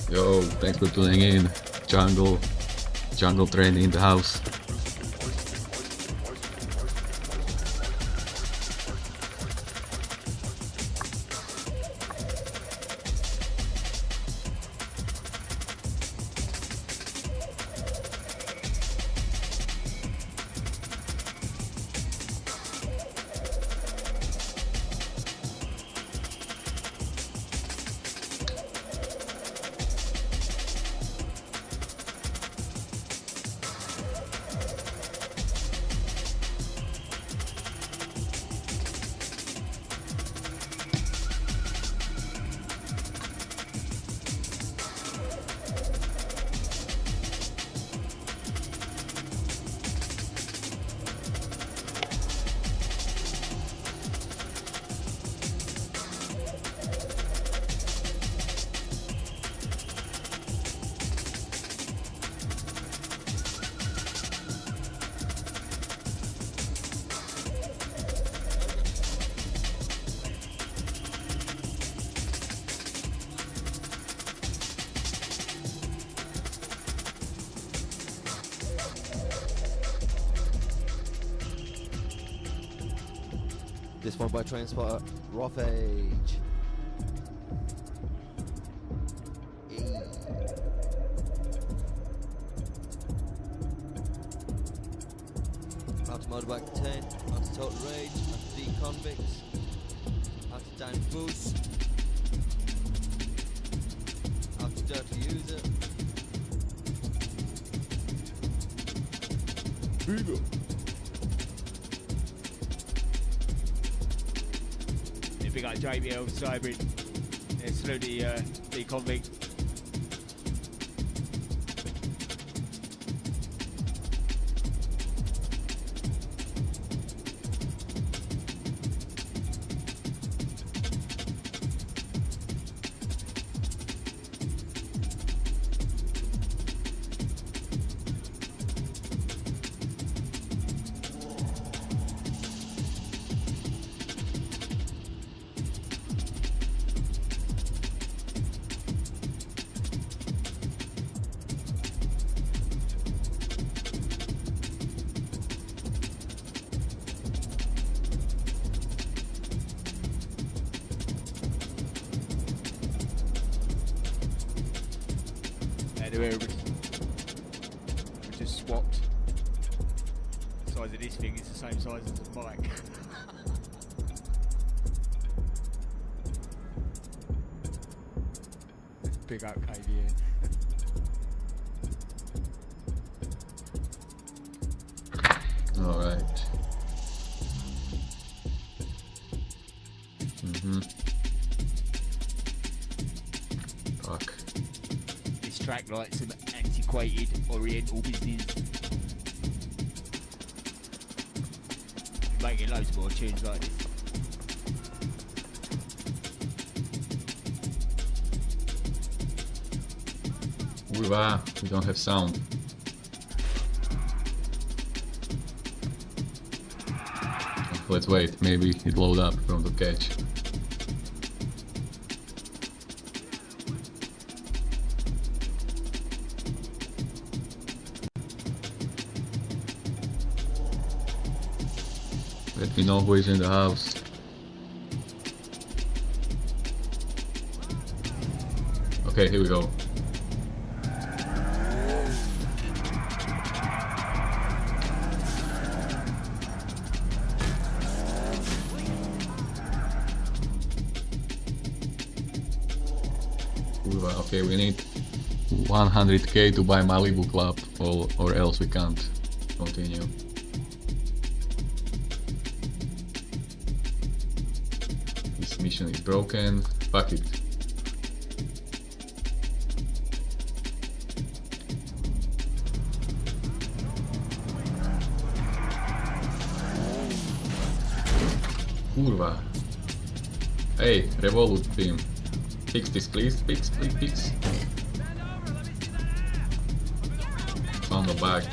Yo, thanks for tuning in. Jungle Train in the house. This one by Transporter, Roughage. Out to Motorbike 10, out to Total Rage, out to D-Convicts, out to Dan Boost, out to Dirty User. Big up. Big up JBL, Skybridge, yeah, salute the convict. We just swapped. The size of this thing is the same size as the mic. Big up KVN. Alright. Fuck. This track like some antiquated oriental business. Making loads more tunes like this. We don't have sound. Let's wait, maybe it load up from the cache. Let me know who is in the house. Okay, here we go. Okay, we need 100k to buy Malibu Club, or else we can't continue. This mission is broken. Fuck it. Kurwa. Hey, Revolut team. Fix this, please. Fix. Found a bag.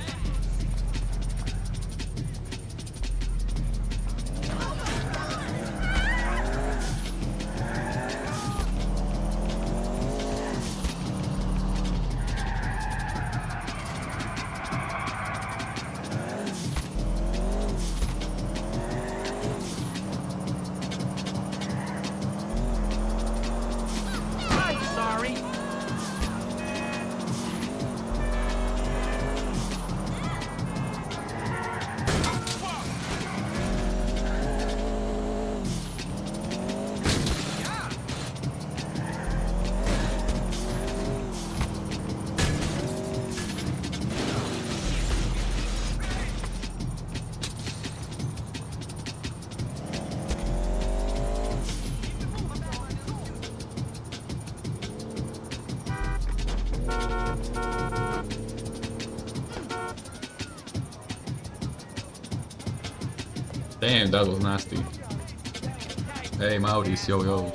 Damn, that was nasty. Hey, Maurice, yo, yo.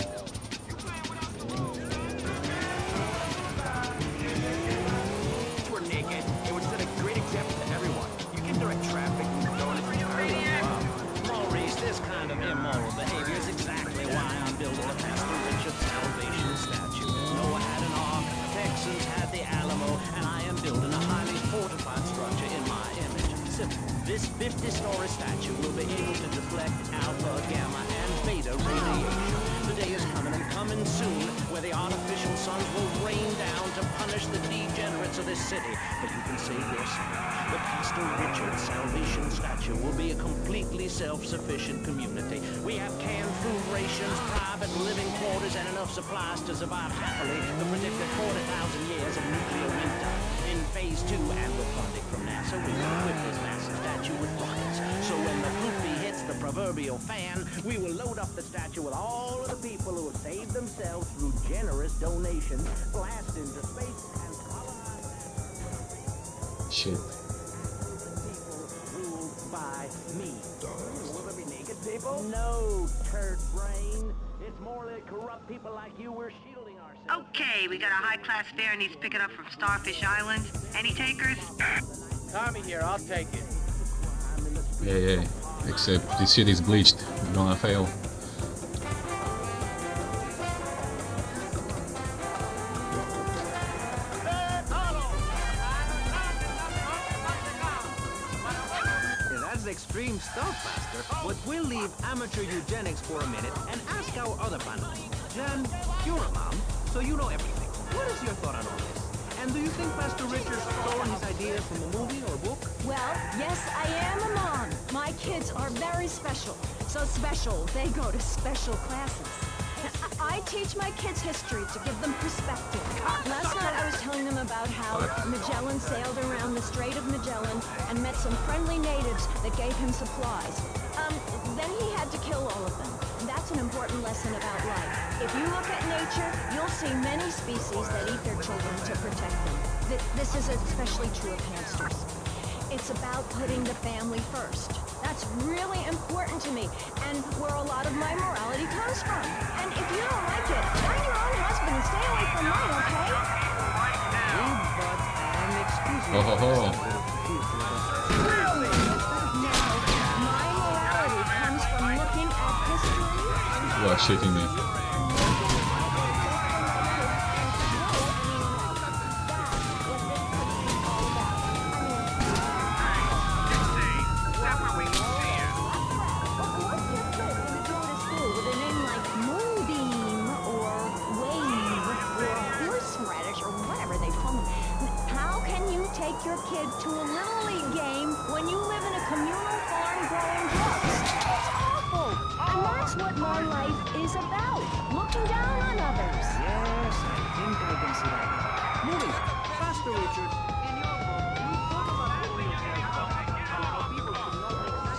We're naked. It would set a great example to everyone. You can direct traffic and go in Maurice, this kind of immoral behavior is exactly why I'm building a Pastor Richard Salvation statue. Noah had an ark, Texans had the Alamo, and I am building a highly fortified structure in my image. Simple. This 50-story statue will be able to deflect alpha, gamma, and beta radiation. The day is coming and coming soon where the artificial suns will rain down to punish the degenerates of this city. But you can save yourself. The Pastor Richard Salvation statue will be a completely self-sufficient community. We have canned food rations, private living quarters, and enough supplies to survive happily the predicted 40,000 years of nuclear winter. In phase 2, and with funding from NASA, we will equip this massive statue with rockets. So when the poopy hits the proverbial fan, we will load up the statue with all of the people who have saved themselves through generous donations, blast into space, and colonize Shit. people ruled by me. Will there be naked people? No, turd brain. It's more like corrupt people like you we're shielding ourselves. Okay, we got a high-class fare needs picking up from Starfish Island. Any takers? Tommy here, I'll take it. Yeah. Except this shit is bleached. We're gonna fail. That's extreme stuff, Master. But we'll leave amateur eugenics for a minute and ask our other panel. Jan, you're a mom, so you know everything. What is your thought on all this? And do you think Pastor Richard stole his ideas from a movie or book? Well, yes, I am a mom. My kids are very special. So special, they go to special classes. I teach my kids history to give them perspective. Last night I was telling them about how Magellan sailed around the Strait of Magellan and met some friendly natives that gave him supplies. Then he had to kill all of them. That's an important lesson about life. If you look at nature, you'll see many species that eat their children to protect them. This is especially true of hamsters. It's about putting the family first. That's really important to me, and where a lot of my morality comes from. And if you don't like it, find your own husband and stay away from mine, okay? Ho ho ho. Now, my morality comes from looking at history. You are shitting me. Take your kid to a little league game when you live in a communal farm growing drugs. It's awful. And that's what my life is about. Looking down on others. Yes, I think I can see that. Moving on. Pastor Richard, in your book, you talk about building a farm and how people should not make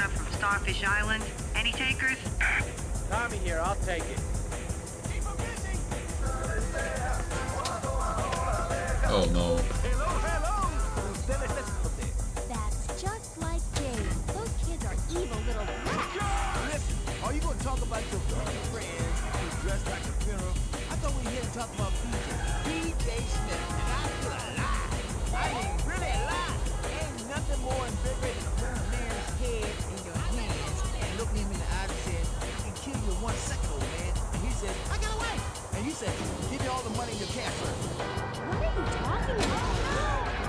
up from Starfish Island. Any takers? Tommy here, I'll take it. Oh no. That's just like Jane. Those kids are evil little brats. Listen, are you gonna talk about your friends who dressed like a funeral? I thought we were here to talk about PJ Smith, and I feel alive. I mean, really alive. Ain't nothing more invigorating than holding a man's head in your hands and looking him in the eye and saying, I can kill you in 1 second, old man. And he said, I got a wife. And you said, give me all the money in your cash first. What are you talking about?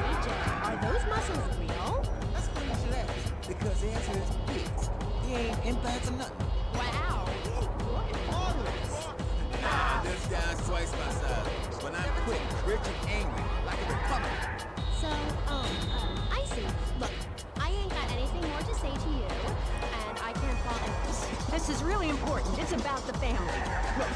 PJ, are those muscles real? That's why you should ask. Because the answer is yes. They ain't implants or nothing. Wow. You're marvelous. This guy's twice my size. When I'm quick, rich and angry, like a Republican. So, I see. Look, I ain't got anything more to say to you, and I can't fall in this. This is really important. It's about the family. Look,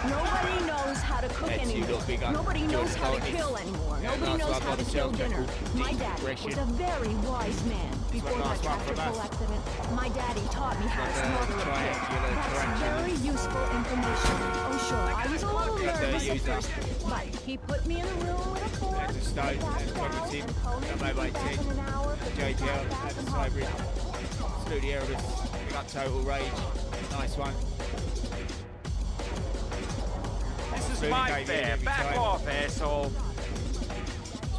nobody knows how to cook anymore. Nobody knows how to kill anymore. Nobody knows how to kill dinner. My daddy was a very wise man. Before that tractor pull accident, my daddy taught me how to smother a pig. That's very useful information. Oh, sure, I was a little nervous at first, but he put me in a room with a fork. There's a stone, there's a fucking team, that made by team, JPL, at the Cyber, Absolutely Erebus, we got Total Rage, nice one. This is my fare. Back off, asshole.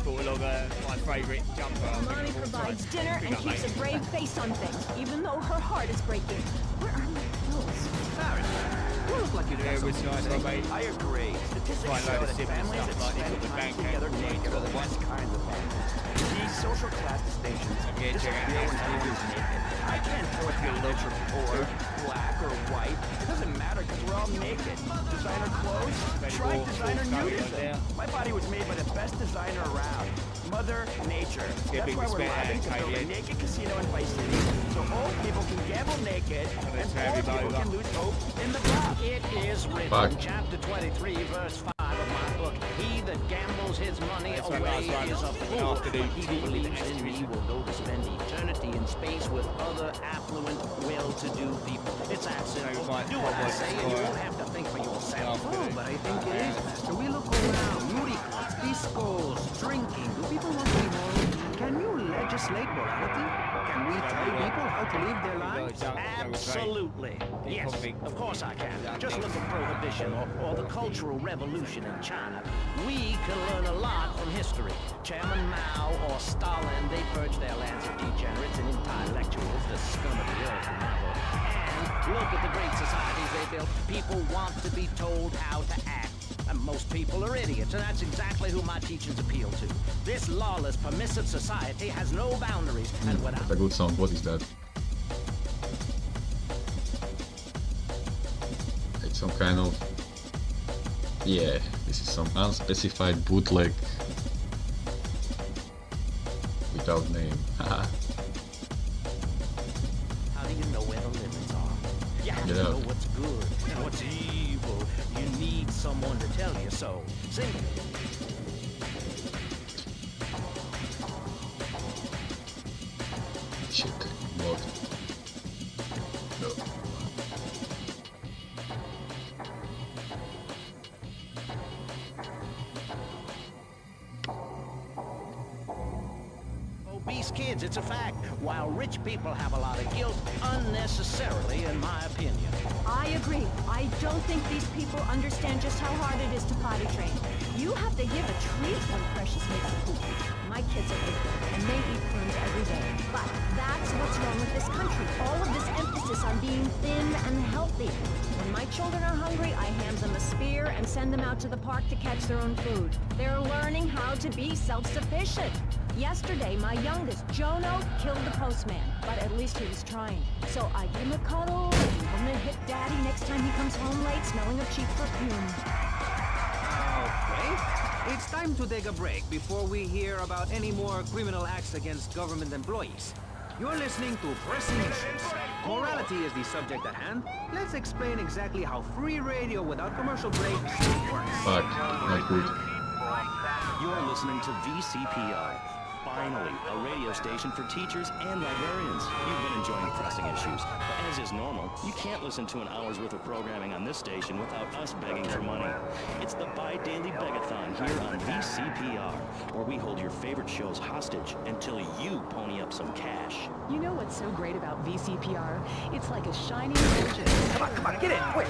Sport along my favourite jumper. Mommy provides dinner and keeps a brave face on things, even though her heart is breaking. Where are my pills? You look like you're Yeah, it was nice, I made I agree. Statistics quite a show load of that different families stuff, that like spend the time bank together account, naked are the like best kinds of families. These social class distinctions Yeah, check out disappear when that. everyone's naked. I can't force you rich or poor, black or white. It doesn't matter because we're all naked. Designer clothes? Try designer nudism. My body was made by the best designer around. Mother Nature. That's big why we're respect, living to build a KD. naked casino in Vice City. So old people can gamble naked and poor people can lose hope in the black. It is written, Fuck. chapter 23, verse 5 of my book. He that gambles his money That's my away last one. is a And fool. after the But he who TV believes in exhibition. me will go to spend eternity in space with other affluent, well-to-do people. It's that simple. like Do what I Cowboy say and you Squire. won't have to think for yourself. Oh, But I think it is, Master. We look around, moody clubs, discos, drinking. Do people want to be moral? Can you legislate morality? Can we tell people how to live their lives? Absolutely. Yes, of course I can. Just look at Prohibition or the Cultural Revolution in China. We can learn a lot from history. Chairman Mao or Stalin, they purged their lands of degenerates and intellectuals, the scum of the earth, remember. And look at the great societies they built. People want to be told how to act. And most people are idiots, and that's exactly who my teachings appeal to. This lawless, permissive society has no boundaries, and without... That's a good sound. What is that? It's some kind of... Yeah, this is some unspecified bootleg without name. Haha. How do you know where the limits are? You have to Yeah. know what's good and what's evil. You need someone to tell you so. See? Shit. What? No. Obese kids, it's a fact. While rich people have a lot of guilt, unnecessarily, in my opinion. I agree. I don't think these people understand just how hard it is to potty train. You have to give a treat when Precious makes a poop. My kids are big, and they eat prunes every day. But that's what's wrong with this country. All of this emphasis on being thin and healthy. When my children are hungry, I hand them a spear and send them out to the park to catch their own food. They're learning how to be self-sufficient. Yesterday, my youngest, Jono, killed the postman, but at least he was trying. So I give him a cuddle, and I'm gonna hit Daddy next time he comes home late smelling of cheap perfume. Okay, it's time to take a break before we hear about any more criminal acts against government employees. You're listening to Pressing Issues. Morality is the subject at hand. Let's explain exactly how free radio without commercial breaks works. Fuck. Not good. You're listening to VCPR, Finally, a radio station for teachers and librarians. You've been enjoying Pressing Issues, but as is normal, you can't listen to an hour's worth of programming on this station without us begging for money. It's the bi-daily begathon here on VCPR, where we hold your favorite shows hostage until you pony up some cash. You know what's so great about VCPR? It's like a shining fortune. Come on, get in, quick!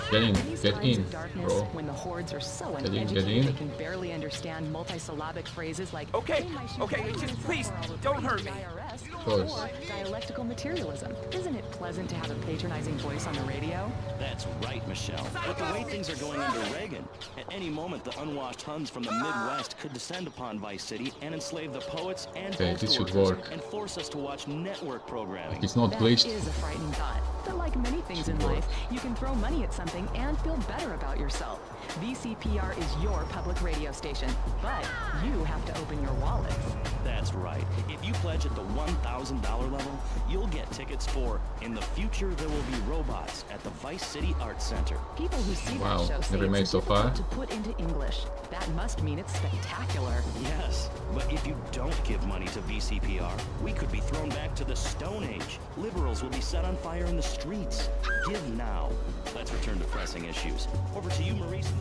Get in, bro. When the hordes are so Get in. uneducated, they can barely understand multisyllabic phrases like Okay, "Hey, my shoes okay, are just open, please, or I'll report don't you hurt to me." the IRS, course. or dialectical materialism. Isn't it pleasant to have a patronizing voice on the radio? That's right, Michelle. But the way things are going under Reagan, at any moment the unwashed Huns from the Midwest could descend upon Vice City and enslave the poets and Okay, postal this should workers work. and force us to watch network programming. It's not That glitched. is a frightening thought. But like many things in life, you can throw money at something and feel better about yourself. VCPR is your public radio station, but you have to open your wallets. That's right. If you pledge at the $1,000 level, you'll get tickets for In the Future There Will Be Robots at the Vice City Arts Center. People who see Wow, that show say never made it's so far. difficult to put into English. That must mean it's spectacular. Yes, but if you don't give money to VCPR, we could be thrown back to the Stone Age. Liberals will be set on fire in the streets. Give now. Let's return to Pressing Issues. Over to you, Maurice.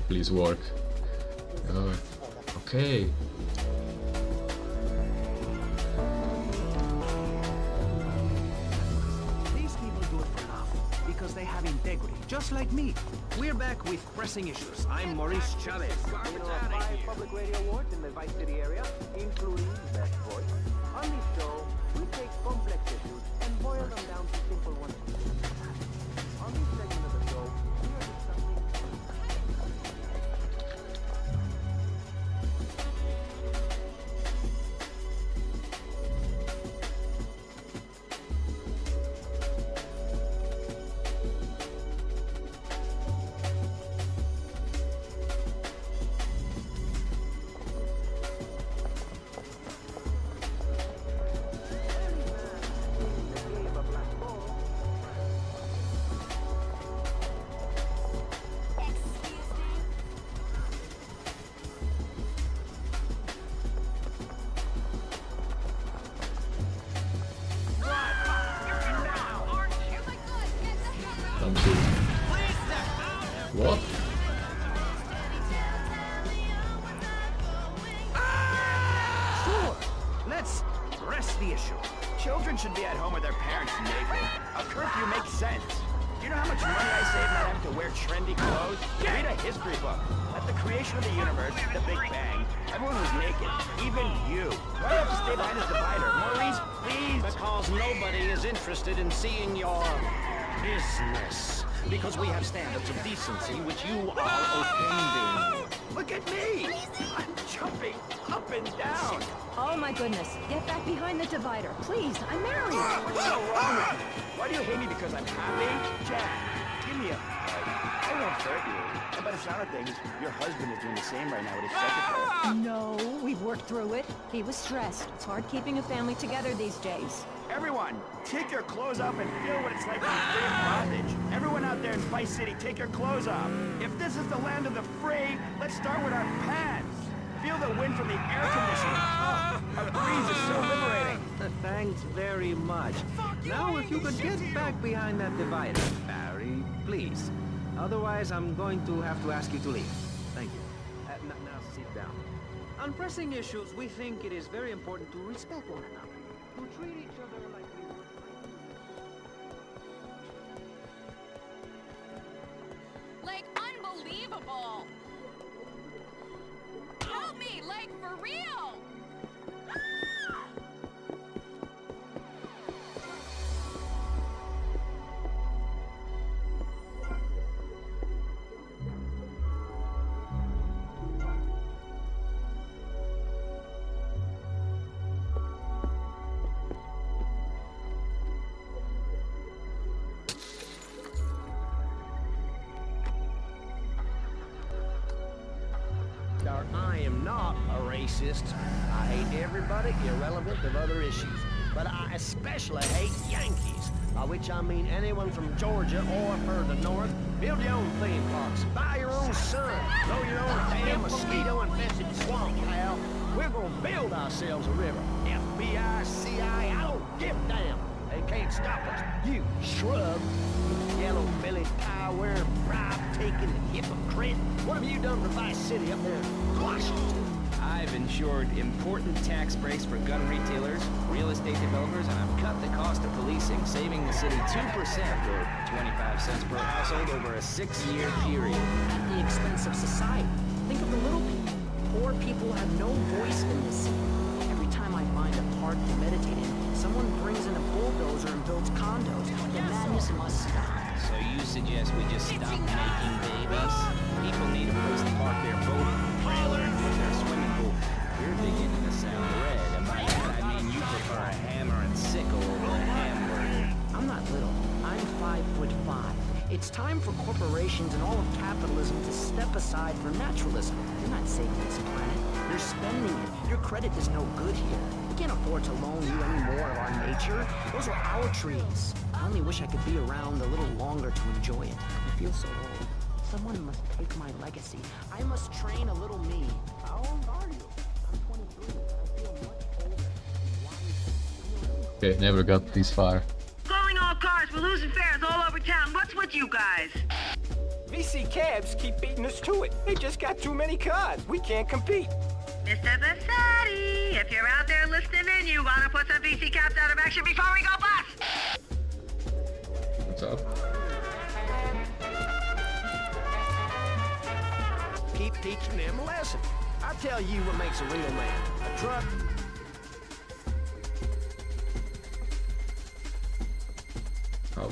Please work. Okay. These people do it for love, because they have integrity, just like me. We're back with Pressing Issues. I'm Maurice Chavez. Winner of 5 public radio awards in the Vice City area, including Best Voice. On this show, we take complex issues and boil them down to simple ones. On this segment of the show, we are discussing... Come to. What? Sure. Let's press the issue. Children should be at home with their parents naked. A curfew makes sense. Do you know how much money I save not having to wear trendy clothes? Read a history book. At the creation of the universe, the Big Bang, everyone was naked. Even you. Why do you have to stay behind this divider? Maurice, please! Because nobody is interested in seeing your business. Because we have standards of decency which you are offending. Look at me! I'm jumping up and down! Oh my goodness. Get back behind the divider. Please, I'm married. What's so wrong with you? Why do you hate me because I'm happy? Jack, give me a hug. I won't hurt you. And by the sound of things, your husband is doing the same right now with his secretary. No, we've worked through it. He was stressed. It's hard keeping a family together these days. Everyone, take your clothes off and feel what it's like to be free of bondage. Everyone out there in Vice City, take your clothes off. If this is the land of the free, let's start with our pants. Feel the wind from the air conditioner. Oh, our breeze is so liberating. Thanks very much. Now, if you could get back behind that divider, Barry, please. Otherwise, I'm going to have to ask you to leave. Thank you. Now sit down. On pressing issues, we think it is very important to respect one another, to treat each other like we would. Like, unbelievable! Help me, like, for real! I am not a racist. I hate everybody irrelevant of other issues. But I especially hate Yankees. by which I mean anyone from Georgia or further north. Build your own theme parks, buy your own sun, grow your own damn mosquito-infested swamp, pal. We're gonna build ourselves a river. FBI, CIA, I don't give a damn. They can't stop us. You shrub. Yellow-bellied, power-wearing, bribe-taking hypocrite. What have you done for Vice City up there in Washington? I've ensured important tax breaks for gun retailers, real estate developers, and I've cut the cost of policing, saving the city 2% or 25 cents per household over a 6-year period. At the expense of society. Think of the little people. Poor people have no voice in this city. Every time I find a park to meditate in, someone brings in a bulldozer and builds condos. The madness must stop. So you suggest we just stop making babies? People need a place to park their boat, trailer, and put their swimming pool. You're beginning to sound red, and by that I mean you prefer a hammer and sickle over a hamburger. I'm not little. I'm 5'5". It's time for corporations and all of capitalism to step aside for naturalism. You're not saving this planet. You're spending it. Your credit is no good here. We can't afford to loan you any more of our nature. Those are our trees. I only wish I could be around a little longer to enjoy it. I feel so old. Someone must take my legacy. I must train a little me. How old are you? I'm 23. I feel much older and wiser. Okay, never got this far. Calling all cars. We're losing fares all over town. What's with you guys? VC cabs keep beating us to it. They just got too many cars. We can't compete. Mr. Vassetti, if you're out there listening in, you wanna put some VC caps out of action before we go bust? What's up? Keep teaching them a lesson. I tell you what makes a real man. A truck. How? A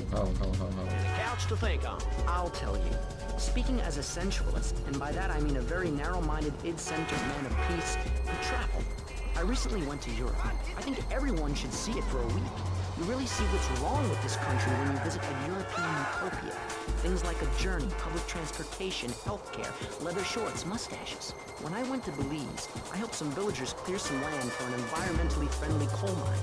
couch to think on. I'll tell you. Speaking as a sensualist, and by that I mean a very narrow-minded, id-centered man of peace and travel. I recently went to Europe. I think everyone should see it for a week. You really see what's wrong with this country when you visit a European utopia. Things like a journey, public transportation, healthcare, leather shorts, mustaches. When I went to Belize, I helped some villagers clear some land for an environmentally friendly coal mine.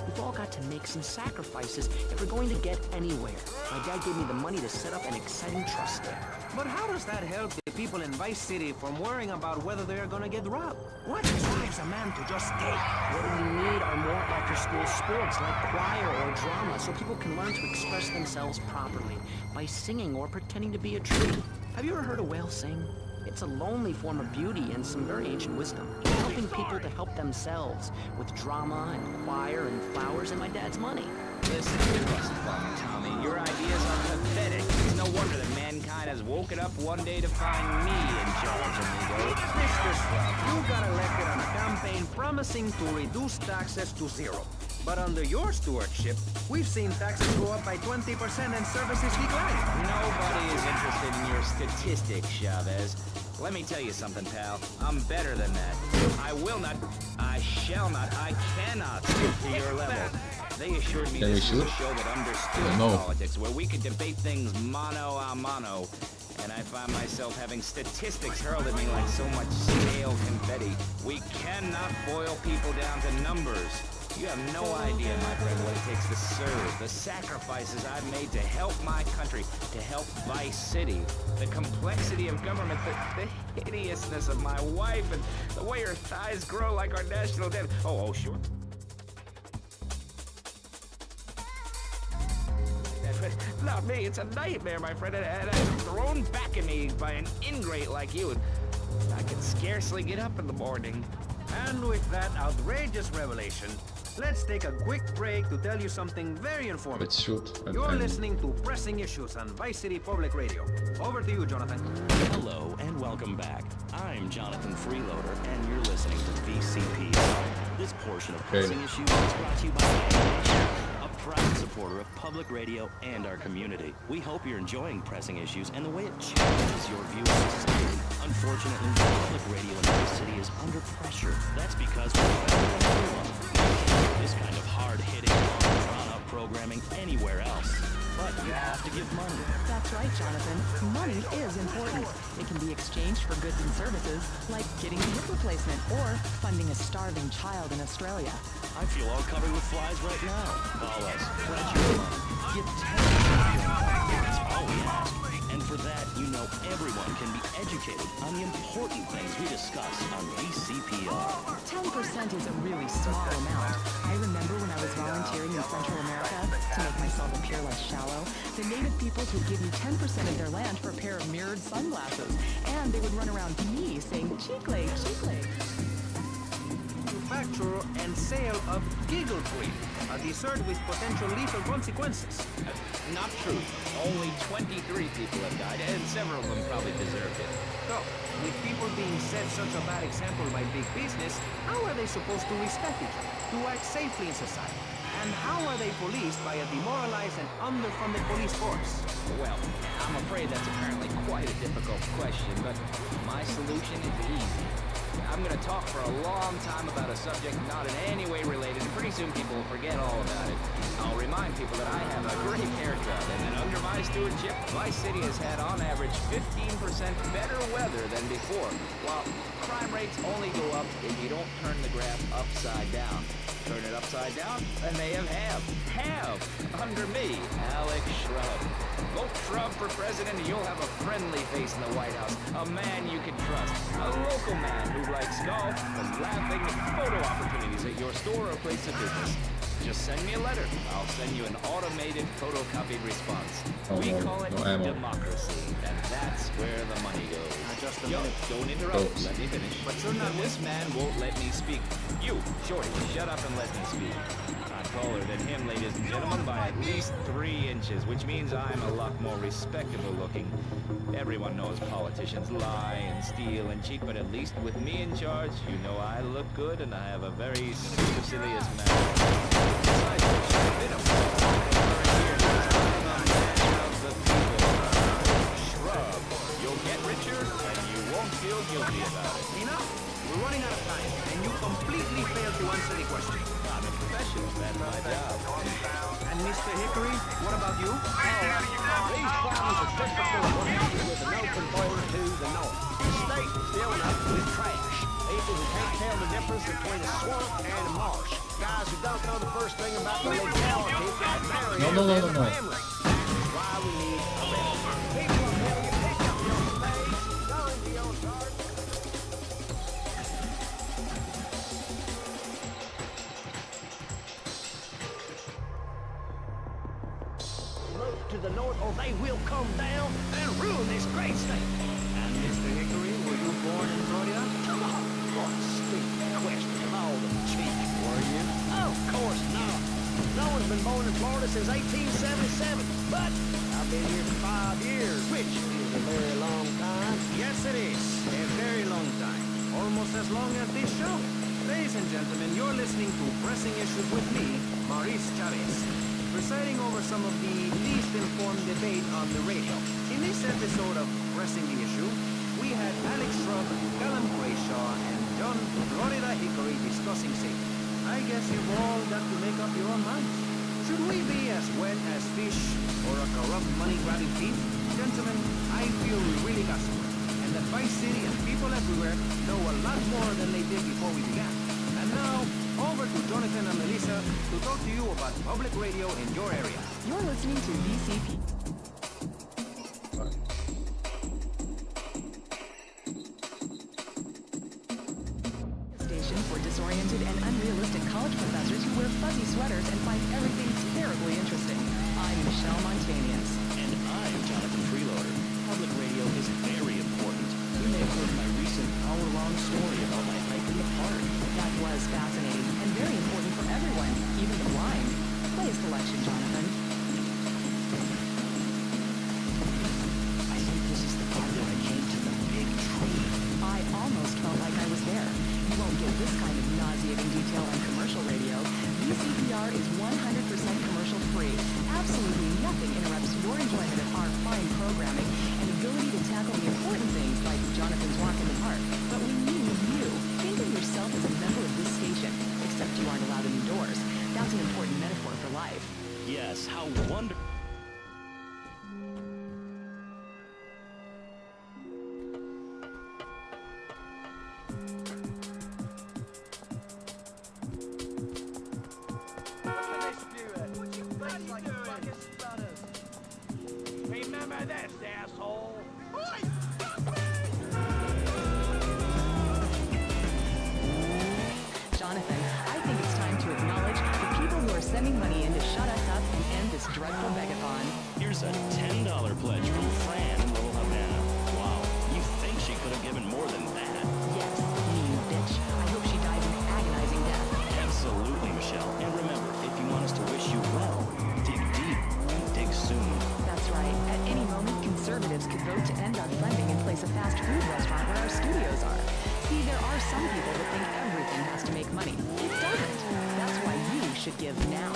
We've all got to make some sacrifices if we're going to get anywhere. My dad gave me the money to set up an exciting trust there. But how does that help the people in Vice City from worrying about whether they're gonna get robbed? What drives a man to just stay? What we need are more after-school sports like choir or drama so people can learn to express themselves properly by singing or pretending to be a tree. Have you ever heard a whale sing? It's a lonely form of beauty and some very ancient wisdom. Helping people to help themselves with drama and choir and flowers and my dad's money. Listen, you must fuck, Tommy. Your ideas are pathetic. It's no wonder that mankind has woken up one day to find me in charge, amigo. Mr. Swell, you got elected on a campaign promising to reduce taxes to zero. But under your stewardship, we've seen taxes go up by 20% and services decline. Nobody is interested in your statistics, Chavez. Let me tell you something, pal. I'm better than that. I will not, I shall not, I cannot stoop to your level. They assured me this was a show that understood politics, where we could debate things mano a mano. And I find myself having statistics hurled at me like so much stale confetti. We cannot boil people down to numbers. You have no idea, my friend, what it takes to serve, the sacrifices I've made to help my country, to help Vice City, the complexity of government, the hideousness of my wife, and the way her thighs grow like our national debt. Oh, sure. Not me, it's a nightmare, my friend, and I'm thrown back at me by an ingrate like you, and I can scarcely get up in the morning. And with that outrageous revelation, let's take a quick break to tell you something very informative. Let's shoot. You're listening to Pressing Issues on Vice City Public Radio. Over to you, Jonathan. Hello and welcome back. I'm Jonathan Freeloader, and you're listening to VCP. This portion of Pressing Issues is brought to you by Nextgen, a proud supporter of public radio and our community. We hope you're enjoying Pressing Issues and the way it challenges your view of society. Unfortunately, public radio in this city is under pressure. That's because we're better than everyone. This kind of hard-hitting, drawn-out programming anywhere else. But you have to give money. That's right, Jonathan. Money is important. It can be exchanged for goods and services, like getting a hip replacement or funding a starving child in Australia. I feel all covered with flies right now. Call us. Pledge your money. give 10% of your income. That's all we ask. And for that, you know everyone can be educated on the important things we discuss on VCPR. 10% is a really small amount. I remember when I was volunteering in Central America, to make myself appear less shallow, the native peoples would give you 10% of their land for a pair of mirrored sunglasses. And they would run around me saying, chicle, chicle. Manufacture and sale of GulagStream, a dessert with potential lethal consequences. Not true. Only 23 people have died, and several of them probably deserved it. So, with people being set such a bad example by big business, how are they supposed to respect each other, to act safely in society? And how are they policed by a demoralized and underfunded police force? Well, I'm afraid that's apparently quite a difficult question, but my solution is easy. I'm going to talk for a long time about a subject not in any way related, and pretty soon people will forget all about it. I'll remind people that I have a great hair drought, and that under my stewardship, my city has had on average 15% better weather than before, while crime rates only go up if you don't turn the graph upside down. Turn it upside down, and they have under me, Alex Shrub. Vote Shrub for president, and you'll have a friendly face in the White House, a man you can trust, a local man who likes golf and laughing at photo opportunities at your store or place of business. Just send me a letter. I'll send you an automated photocopied response. We call it democracy, and that's where the money goes. Just a Yo, minute. don't interrupt. Let me finish. But you're not... This man won't let me speak. You, Shorty, shut up and let me speak. I'm taller than him, ladies and gentlemen, by at least 3 inches, which means I'm a lot more respectable looking. Everyone knows politicians lie and steal and cheat, but at least with me in charge, you know I look good and I have a very supercilious manner. Besides which, I've been a for years. I'm a man of the people. Shrub. You'll get richer and you won't feel guilty about it. Enough! We're running out of time, and you completely failed to answer the question. I'm a professional. That's my job. And Mr. Hickory, what about you? These problems are typical of what happens with an open border to the north. The state is filling up with trash. People who can't tell the difference between a swamp and a marsh. Guys who don't know the first thing about the legality of marrying a family. That's why we need a remedy. People are telling you, pick up your spades, go into your garden. Move to the north or they will come down and ruin this great state. And Mr. Hickory, were you born in Florida? What a stupid question of all the cheek. Were you? Of course not. No one's been born in Florida since 1877, but I've been here for 5 years, which is a very long time. Yes, it is. A very long time. Almost as long as this show. Ladies and gentlemen, you're listening to Pressing Issues with me, Maurice Chavez, presiding over some of the least informed debate on the radio. In this episode of Pressing the Issue, we had Alex Shrub, Callum Grayshaw, and John Florida Hickory discussing safety. I guess you've all got to make up your own minds. Should we be as wet as fish or a corrupt money-grabbing thief? Gentlemen, I feel we really got somewhere. And that Vice City and people everywhere know a lot more than they did before we began. And now, over to Jonathan and Melissa to talk to you about public radio in your area. You're listening to VCP. Station for disoriented and unrealistic college professors who wear fuzzy sweaters and find everything terribly interesting. I'm Michelle Montanius. And I'm Jonathan Freeloader. Public radio is very important. You may have heard my recent hour-long story about my hike in the park. That was fascinating and very important for everyone, even the blind. Play a selection, Jonathan. I think this is the part where I came to the big tree. I almost felt like I was there. You won't get this kind of nauseating detail on commercial radio. VCPR is 100% commercial free. Absolutely nothing interrupts your enjoyment of our fine programming and ability to tackle the important things like Jonathan's walk in the park. But we need you. Think of yourself as a member of this station, except you aren't allowed indoors. That's an important metaphor for life. Yes, how wonderful. try this, asshole. Jonathan, I think it's time to acknowledge the people who are sending money in to shut us up and end this dreadful begathon. Here's a $10 pledge from Fran in Little Havana. Wow, you think she could have given more than that? Yes, mean bitch. I hope she dies an agonizing death. Absolutely, Michelle. And remember, if you want us to wish you well, dig deep and dig soon. That's right. At any moment, conservatives could vote to end our funding and place a fast food restaurant where our studios are. See, there are some people that think everything has to make money. It doesn't. That's why you should give now.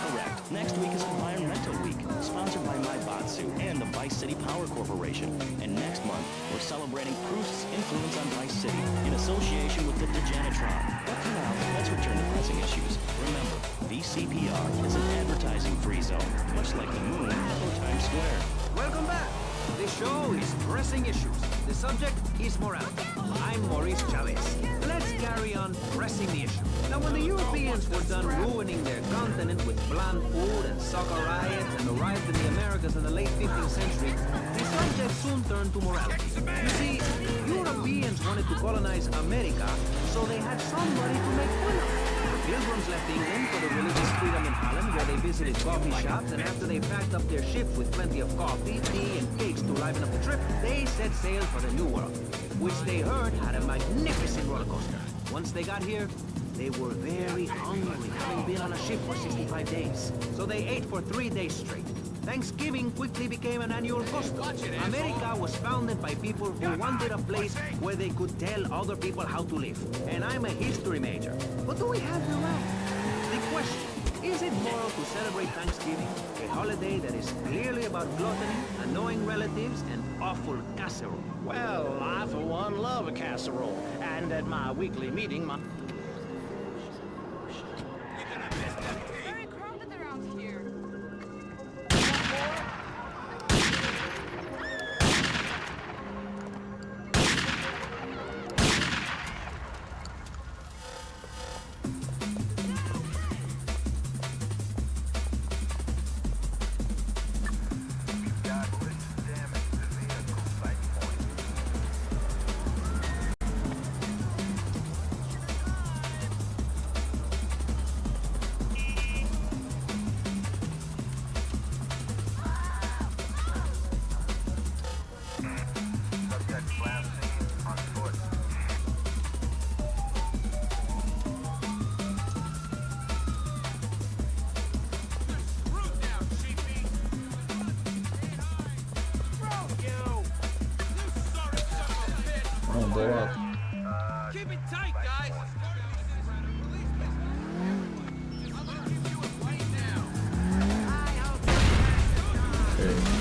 Correct. Next week is Environmental Week, sponsored by Maibatsu and the Vice City Power Corporation. And next month, we're celebrating Proust's influence on Vice City in association with the Degenitron. But for now, let's return to pressing issues. Remember, VCPR is an advertising-free zone, much like the moon or Times Square. Welcome back. The show is Pressing Issues. The subject is morality. I'm Maurice Chavez. Let's carry on pressing the issue. Now, when the Europeans were done ruining their continent with bland food and soccer riots and arrived in the Americas in the late 15th century, the subject soon turned to morality. You see, Europeans wanted to colonize America, so they had somebody to make fun of. Pilgrims left England for the religious freedom in Holland, where they visited coffee shops, and after they packed up their ships with plenty of coffee, tea, and cakes to liven up the trip, they set sail for the New World, which they heard had a magnificent roller coaster. Once they got here, they were very hungry, having been on a ship for 65 days. So they ate for 3 days straight. Thanksgiving quickly became an annual custom. America was founded by people who wanted a place where they could tell other people how to live. And I'm a history major. But do we have the right? The question, is it moral to celebrate Thanksgiving, a holiday that is clearly about gluttony, annoying relatives, and awful casserole? Well, I for one love a casserole. And at my weekly meeting, my... Very crowded around here. Blow up. Keep it tight, guys. Okay.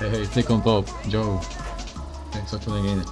Hey, click on top, Joe. Thanks for tuning in.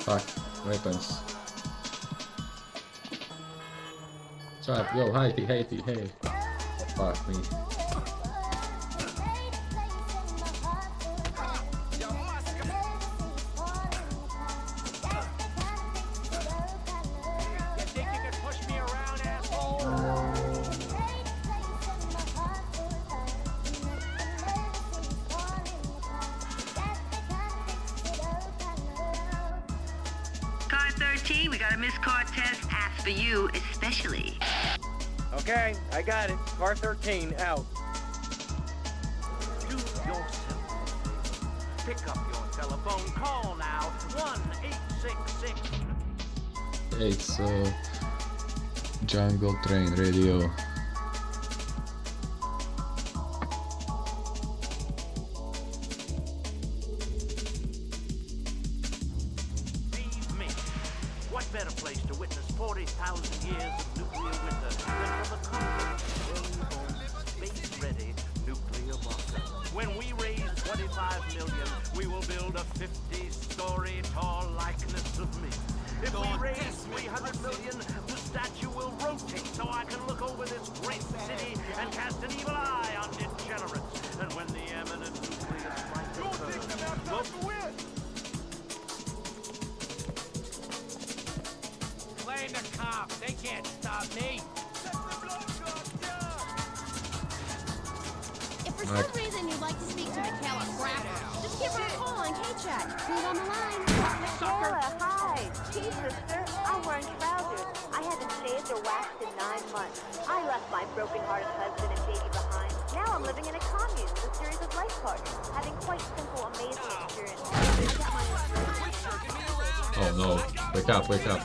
Fuck, weapons. Trap, yo, Haiti, hey. Fuck me. Car 13, we got a missed car test asked for you especially. Okay, I got it. Car 13, out. Do yourself a favor. Pick up your telephone. Call now. 1-866. Hey, it's Jungle Train Radio. Believe me, what better place to witness 40,000 years of nuclear winter than from the continent of space-ready nuclear bunker. When we raise 25 million, we will build a 50-story tall likeness of me. If we raise 300 million, the statue will rotate so I can look over this great city and cast an evil eye on degenerates. And when the imminent nuclear strike occurs, Playing the cops, they can't stop me. If for some reason you'd like to speak to Michaela Crapper, just give her a call on K-Chat. Who's on the line? Michaela, hi. Gee, sister, I'm wearing trousers. I haven't shaved or waxed in 9 months. I left my broken-hearted husband and baby behind. Now I'm living in a commune with a series of life partners, having quite simple, amazing experiences. I got my... Oh no, wake up, wake up.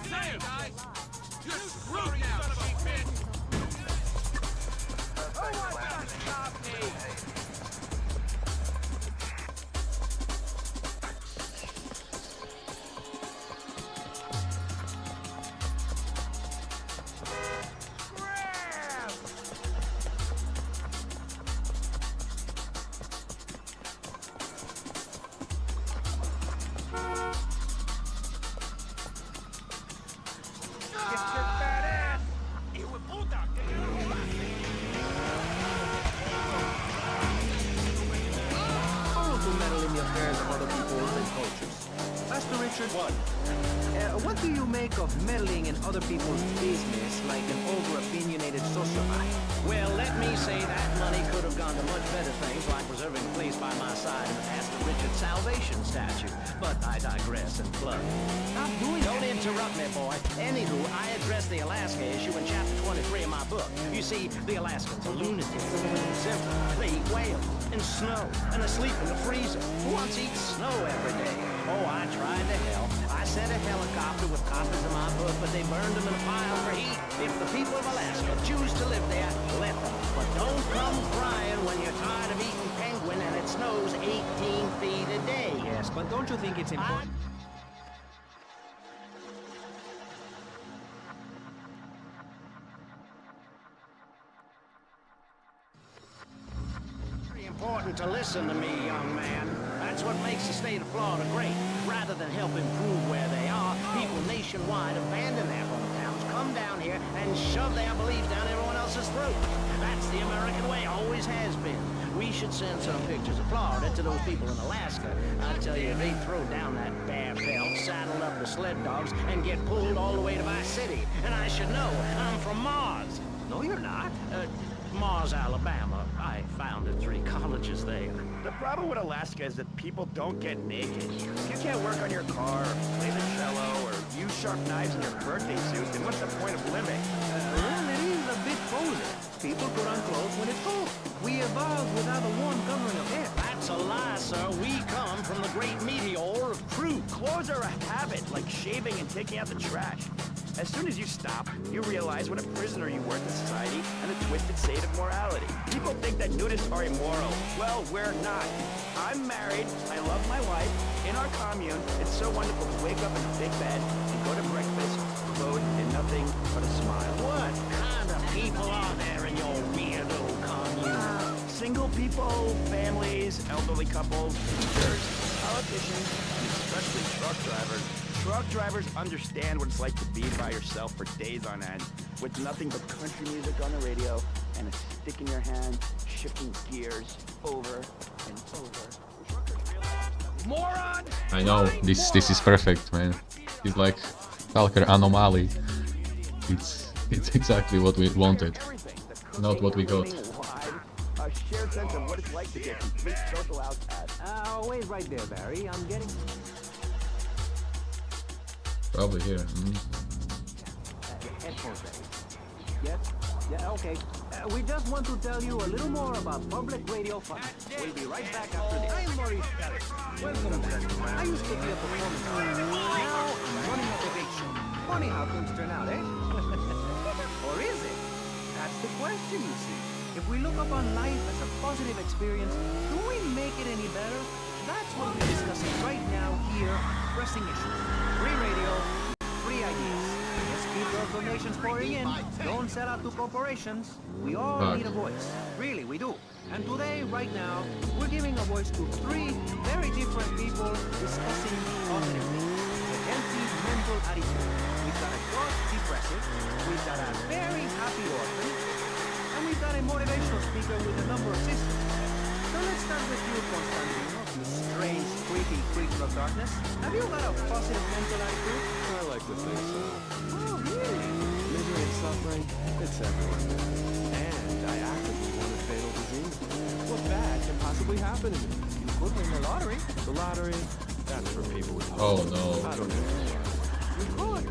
Master Richard, what do you make of meddling in other people's business like an over-opinionated socialite? well, let me say that money could have gone to much better things, like reserving a place by my side in the Pastor Richard Salvation statue. But I digress and plug. Stop doing Don't interrupt me, boy. Anywho, I addressed the Alaska issue in chapter 23 of my book. You see, the Alaskans are lunatics. Simple. They eat whale and snow and are asleep in the freezer. Who wants to eat snow every day? Oh, I tried to help. I sent a helicopter with copies of my book, but they burned them in a pile for heat. If the people of Alaska choose to live there, let them. But don't come crying when you're tired of eating penguin and it snows 18 feet a day. Yes, but don't you think it's important? Important to listen to me, young man. That's what makes the state of Florida great. Rather than help improve where they are, people nationwide abandon their hometowns, come down here, and shove their beliefs down everyone else's throat. That's the American way, always has been. We should send some pictures of Florida to those people in Alaska. I tell you, they throw down that bear pelt, saddle up the sled dogs, and get pulled all the way to Vice City. And I should know, I'm from Mars. No, you're not. Mars, Alabama. I founded 3 colleges there. The problem with Alaska is that people don't get naked. If you can't work on your car, or play the cello, or use sharp knives in your birthday suit, then what's the point of living? Well, it is a bit polar. People put on clothes when it's cold. We evolved without a warm covering of hair. That's a lie, sir. We come from the great meteor of truth. Clothes are a habit, like shaving and taking out the trash. As soon as you stop, you realize what a prisoner you were to society and the twisted state of morality. People think that nudists are immoral. Well, we're not. I'm married, I love my wife, in our commune. It's so wonderful to wake up in a big bed and go to breakfast, clothed in nothing but a smile. What kind of people are there in your weirdo commune? Single people, families, elderly couples, teachers, politicians, and especially truck drivers. Truck drivers understand what it's like to be by yourself for days on end, with nothing but country music on the radio and a stick in your hand, shifting gears over and over. Moron! I know, this is perfect, man. It's like Stalker Anomaly. It's exactly what we wanted, not what we got. A shared sense of what it's like to get complete social outcast. Wait right there, Barry. I'm getting... Probably here. Headphones, Barry. Yes? Yeah, okay. We just want to tell you a little more about public radio fun. We'll be right back after this. I'm Maurice Kelly. Welcome back. I used to be a performance artist. Now I'm running a debate show. Funny how things turn out, eh? Or is it? That's the question, you see. If we look upon life as a positive experience, do we make it any better? That's what we're discussing right now here on Pressing Issues. Free radio, free ideas. Just keep those donations pouring in. Don't sell out to corporations. We all need a voice. Really, we do. And today, right now, we're giving a voice to 3 very different people discussing positive things. A healthy mental attitude. We've got a God depressive. We've got a very happy orphan. And we've got a motivational speaker with a number of sisters. So let's start with you, Constantino, you strange, creepy creature of darkness. Have you got a positive mental attitude? I like to think so. Oh, really? Misery and suffering, it's everywhere. And I actively want a fatal disease. What bad can possibly happen to me? You could win the lottery. The lottery, that's for people with... Oh no. I don't know. You could.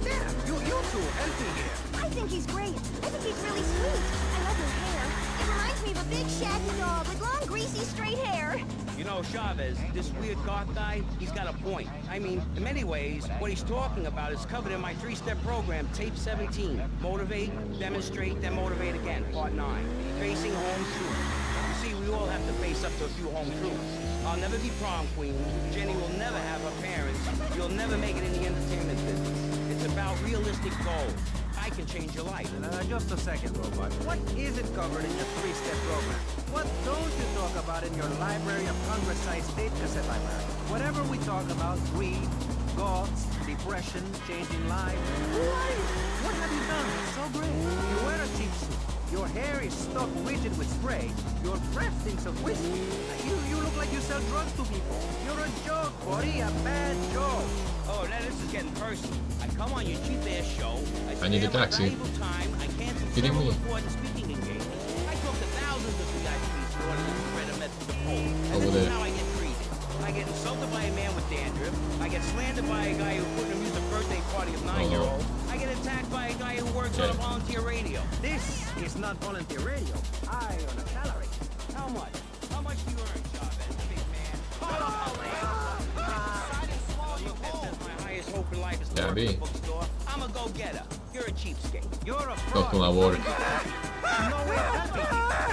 Damn, you two, help me here. I think he's great. I think he's really sweet. I love his hair. It reminds me of a big shaggy dog with long, greasy, straight hair. You know, Chavez, this weird goth guy, he's got a point. I mean, in many ways, what he's talking about is covered in my 3-step program, Tape 17. Motivate, demonstrate, then motivate again, Part 9. Facing home truth. You see, we all have to face up to a few home truths. I'll never be prom queen. Jenny will never have her parents. You'll never make it in the entertainment business. It's about realistic goals. I can change your life. Just a second, Robot. What isn't covered in your 3-step program? What don't you talk about in your Library of Congress-sized tape cassette library? Whatever we talk about, greed, goths, depression, changing lives. Who are you? What have you done? It's so great. You wear a cheap suit. Your hair is stuck rigid with spray. Your breath stinks of whiskey. You look like you sell drugs to people. You're a joke, buddy. A bad joke. Oh, now this is getting personal. I come on your cheap-ass show. I need a taxi. Time. I cancel Kidding several me? important speaking engagements. I talk to thousands of VIPs in order to spread a message to polls. And Over this there. is how I get treated. I get insulted by a man with dandruff. I get slandered by a guy who couldn't amuse a birthday party of 9-year-old. I get attacked by a guy who works on a volunteer radio. This is not volunteer radio. I on a salary. How much? How much do you earn, Chavez, big man? Hope in life is to Yeah, work me. at a bookstore. I'm a go-getter. You're a cheapskate. You're a Got to my work.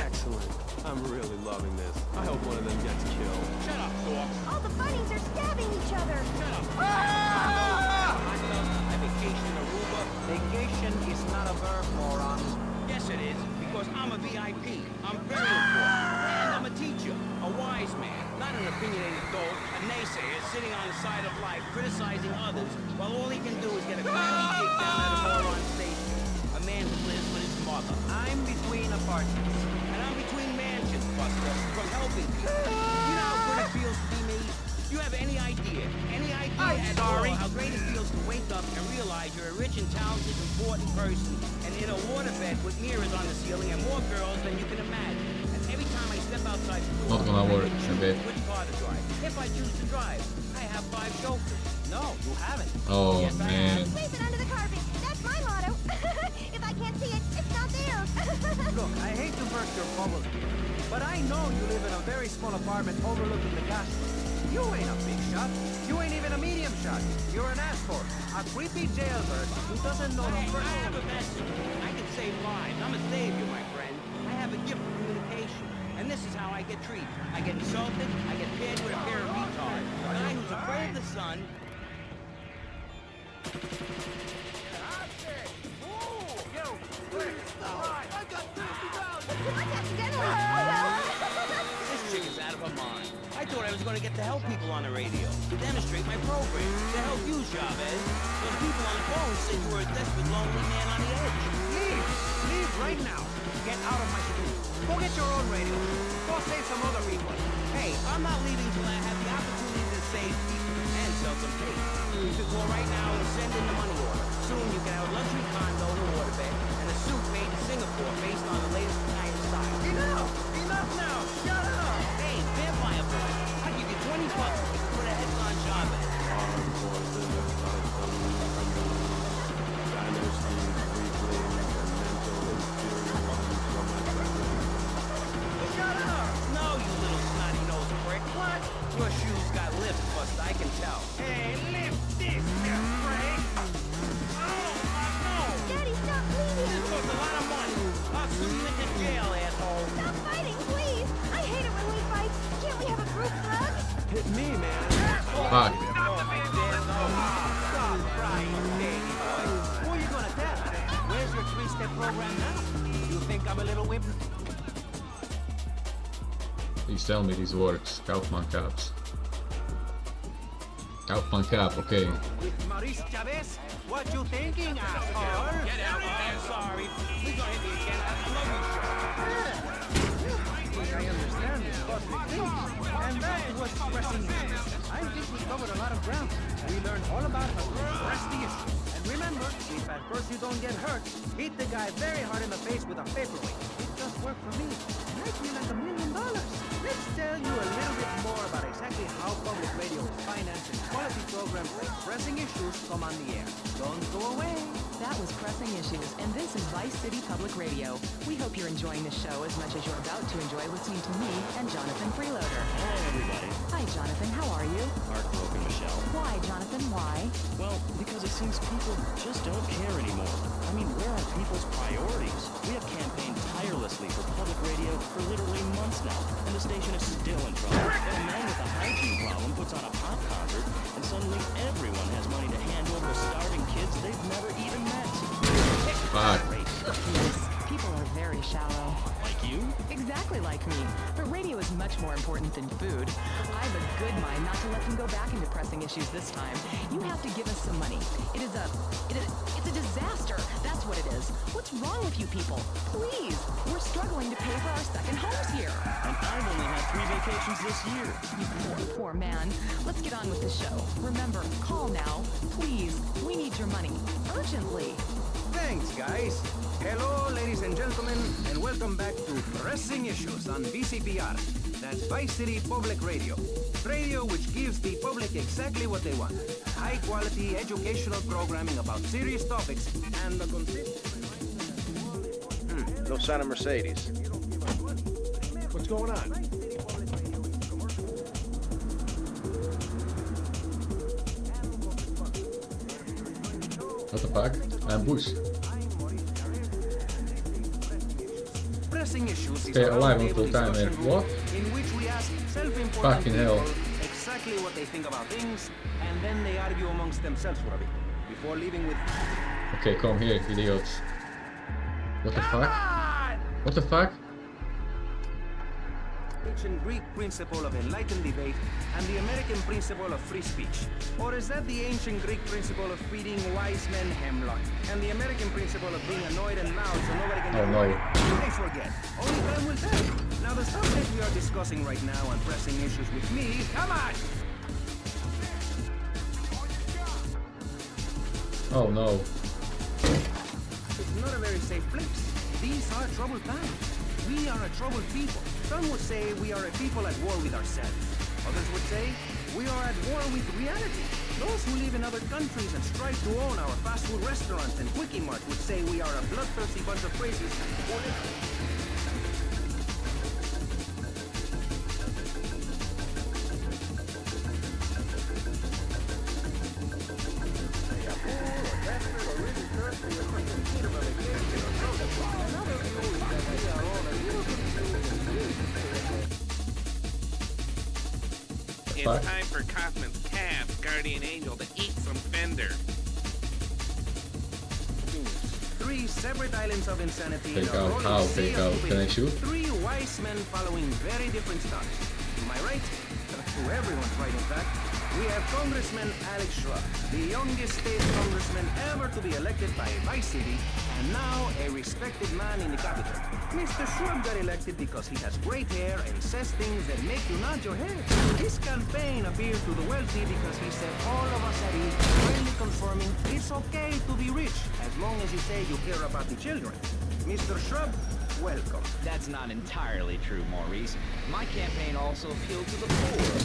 Excellent. I'm really loving this. I hope one of them gets killed. Shut up, dog. All the bunnies are stabbing each other. Shut up. I vacation in Aruba. Vacation is not a verb, moron. Yes, it is, because I'm a VIP. I'm very important. And I'm a teacher, a wise man, not an opinionated dope, a naysayer sitting on the side of life, criticizing others, while all he can do is get a crappy kick down at a moron station. A man who lives with his mother. I'm between apartments. And I'm between mansions, filibuster from helping people. You know how good it feels to be me? You have any idea at all how great it feels to wake up and realize you're a rich and talented, important person, and in a waterbed with mirrors on the ceiling and more girls than you can imagine. And every time I step outside the door, Not gonna work, I can okay. choose which car to drive. If I choose to drive, I have 5 chauffeurs. No, you haven't. Oh Yes, I man. Sweep it under the carpet. That's my motto. If I can't see it, it's not there. Look, I hate to burst your bubble here, but I know you live in a very small apartment overlooking the castle. You ain't a big shot. You ain't even a medium shot. You're an asshole. A creepy jailbird who doesn't know the I first... have a message. I can save lives. I'm a savior, my friend. I have a gift for communication. And this is how I get treated. I get insulted, I get paired with a pair of retards. A guy who's afraid of the sun. This chick is out of her mind. I thought I was going to get to help people on the radio, to demonstrate my program, to help you, Chavez. Those people on the phone said you were a desperate, lonely man on the edge. Leave! Leave right now! Get out of my street. Go get your own radio. Go save some other people. Hey, I'm not leaving till I have the opportunity to save people and sell some cake. You can go right now and send in the money order. Soon you can have a luxury condo in a waterbed and a suit made in Singapore based on the latest Italian style. Enough! Enough now! Shut up! Hey, vampire boy, I'll give you 20 bucks if you put a head on Chavez. Shut up! No, you little snotty-nosed prick. What? Your shoes got lift bust, I can tell. Hey, lift this, you prick! Daddy, stop bleeding. This costs a lot of money. I'll soon you into jail, asshole. Stop fighting, please. I hate it when we fight. Can't we have a group hug? Hit me, man. Fuck. Stop crying, baby boy. Who are you gonna tell? Where's your 3-step program now? You think I'm a little wimp? Please tell me this works. Kaufman caps. Kaufman cap, okay. With Maurice Chavez? What you thinking, asshole? Get out of here, sorry. Please don't hit me again. I love you, I understand this cosmic thing. And that was pressing business. I think we covered a lot of ground. We learned all about how to press the issue. And remember, if at first you don't get hurt, hit the guy very hard in the face with a paperweight. It just worked for me. Make me like $1 million. Let's tell you a little bit more about exactly how public radio is financing quality programs like Pressing Issues come on the air. Don't go away. That was Pressing Issues, and this is Vice City Public Radio. We hope you're enjoying the show as much as you're about to enjoy listening to me and Jonathan Freeloader. Hello, everybody. Hi, Jonathan. How are you? Heartbroken, Michelle. Why, Jonathan? Why? Well, because it seems people just don't care anymore. I mean, where are people's priorities? We have campaigned tirelessly for public radio for literally months now, and the station is still in trouble. But a man with a hygiene problem puts on a pop concert, and suddenly everyone has money to hand over to starving kids they've never even met. Fuck. Yes, people are very shallow. Like you? Exactly like me. But radio is much more important than food. I have a good mind not to let them go back into Pressing Issues this time. You have to give us some money. It's a disaster. That's what it is. What's wrong with you people? Please, we're struggling to pay for our second homes here. And I've only had 3 vacations this year. You poor man. Let's get on with the show. Remember, call now. Please, we need your money. Urgently. Thanks, guys. Hello, ladies and gentlemen, and welcome back to Pressing Issues on VCPR. That's Vice City Public Radio. Radio which gives the public exactly what they want. High-quality educational programming about serious topics and the consistent... No sign of Mercedes. What's going on? What the fuck? Ambush. Pressing Issues Stay is a alive roundtable until time discussion ends. group What? in which we ask self-important Fucking people hell. exactly what they think about things, and then they argue amongst themselves for a bit before leaving with... Okay, come here, idiots. What the fuck? What the fuck? Ancient Greek principle of enlightened debate and the American principle of free speech? Or is that the ancient Greek principle of feeding wise men hemlock and the American principle of being annoyed and loud so nobody can... Oh no. I forget. Only time will tell. Now the subject we are discussing right now on pressing issues with me, come on! Oh no. It's not a very safe place. These are troubled times. We are a troubled people. Some would say we are a people at war with ourselves. Others would say we are at war with reality. Those who live in other countries and strive to own our fast food restaurants and Quickie Mart would say we are a bloodthirsty bunch of crazies. It's time for Kaufman's calf, guardian angel, to eat some fender. 3 separate islands of insanity. Take out how? Take out. Can I shoot? 3 wise men following very different stars. To my right, to everyone's right in fact, we have Congressman Alex Shrub, the youngest state congressman ever to be elected by Vice City, and now a respected man in the Capitol. Mr. Shrub got elected because he has great hair and says things that make you nod your head. His campaign appealed to the wealthy because he said all of us are friendly confirming it's okay to be rich as long as you say you care about the children. Mr. Shrub, welcome. That's not entirely true, Maurice. My campaign also appealed to the poor,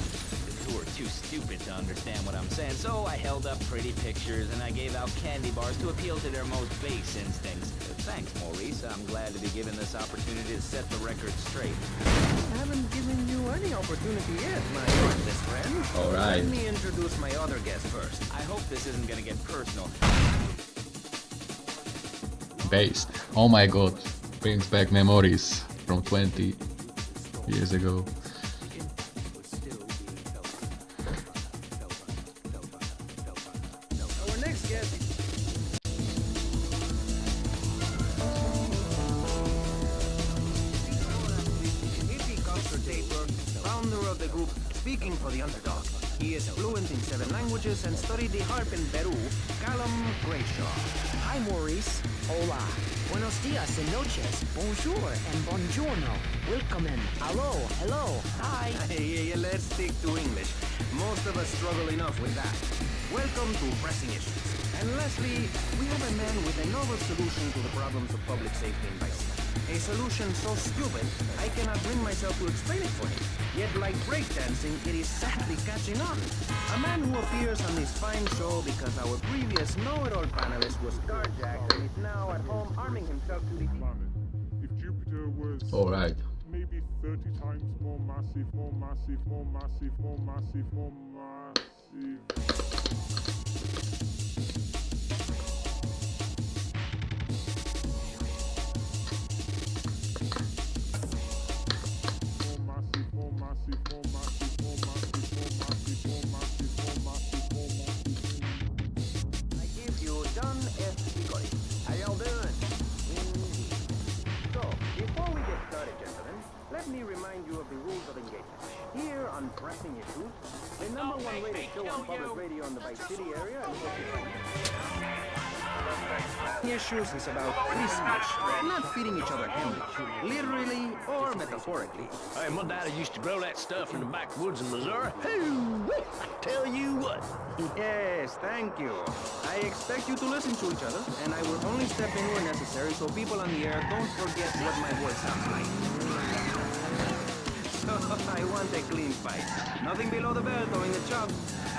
who are too stupid to understand what I'm saying. So I held up pretty pictures and I gave out candy bars to appeal to their most base instincts. Thanks, Maurice. I'm glad to be given this opportunity to set the record straight. I haven't given you any opportunity yet, my youngest friend. All right. Let me introduce my other guest first. I hope this isn't gonna get personal. Based. Oh my god. Brings back memories from 20 years ago. Our next guest is hippie concert taper, founder of the group Speaking for the Underdog. He is fluent in 7 languages and studied the harp in Peru. Callum Grayshaw. Hi, Maurice. Hola. Buenos dias and noches. Bonjour and buongiorno. Willkommen. Hello. Hello. Hi. Hey, let's stick to English. Most of us struggle enough with that. Welcome to Pressing Issues. And lastly, we have a man with a novel solution to the problems of public safety in Vice. A solution so stupid, I cannot bring myself to explain it for him. Yet like breakdancing, it is sadly catching on. A man who appears on this fine show because our previous know-it-all panelist was carjacked and is now at home arming himself to the planet. If Jupiter was Alright. maybe 30 times more massive, more massive, more massive, more massive, more massive. I give you John F. Piccoli. How y'all doing? Indeed. So, before we get started, gentlemen, let me remind you of the rules of engagement. Here on Pressing Issues, the #1 rated show on public radio in the Vice City area Issues is about free speech, not feeding each other hemorrhage, literally or metaphorically. Hey, my daddy used to grow that stuff in the backwoods in Missouri. I tell you what. Yes, thank you. I expect you to listen to each other, and I will only step in where necessary so people on the air don't forget what my voice sounds like. So I want a clean fight. Nothing below the belt or in the chop.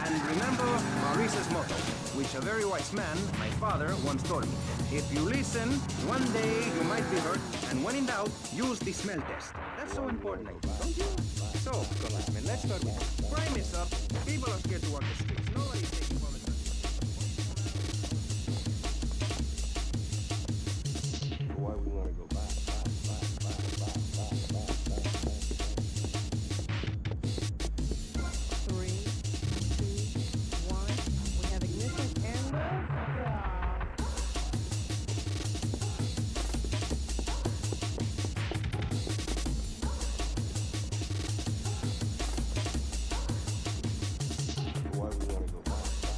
And remember Maurice's motto, which a very wise man, my father, once told me. If you listen, one day you might be hurt, and when in doubt, use the smell test. That's so important, don't you? So, Congressman, let's start with crime is up. People are scared to walk the streets. Nobody's taking public Why we want to go back? Why we want to go back?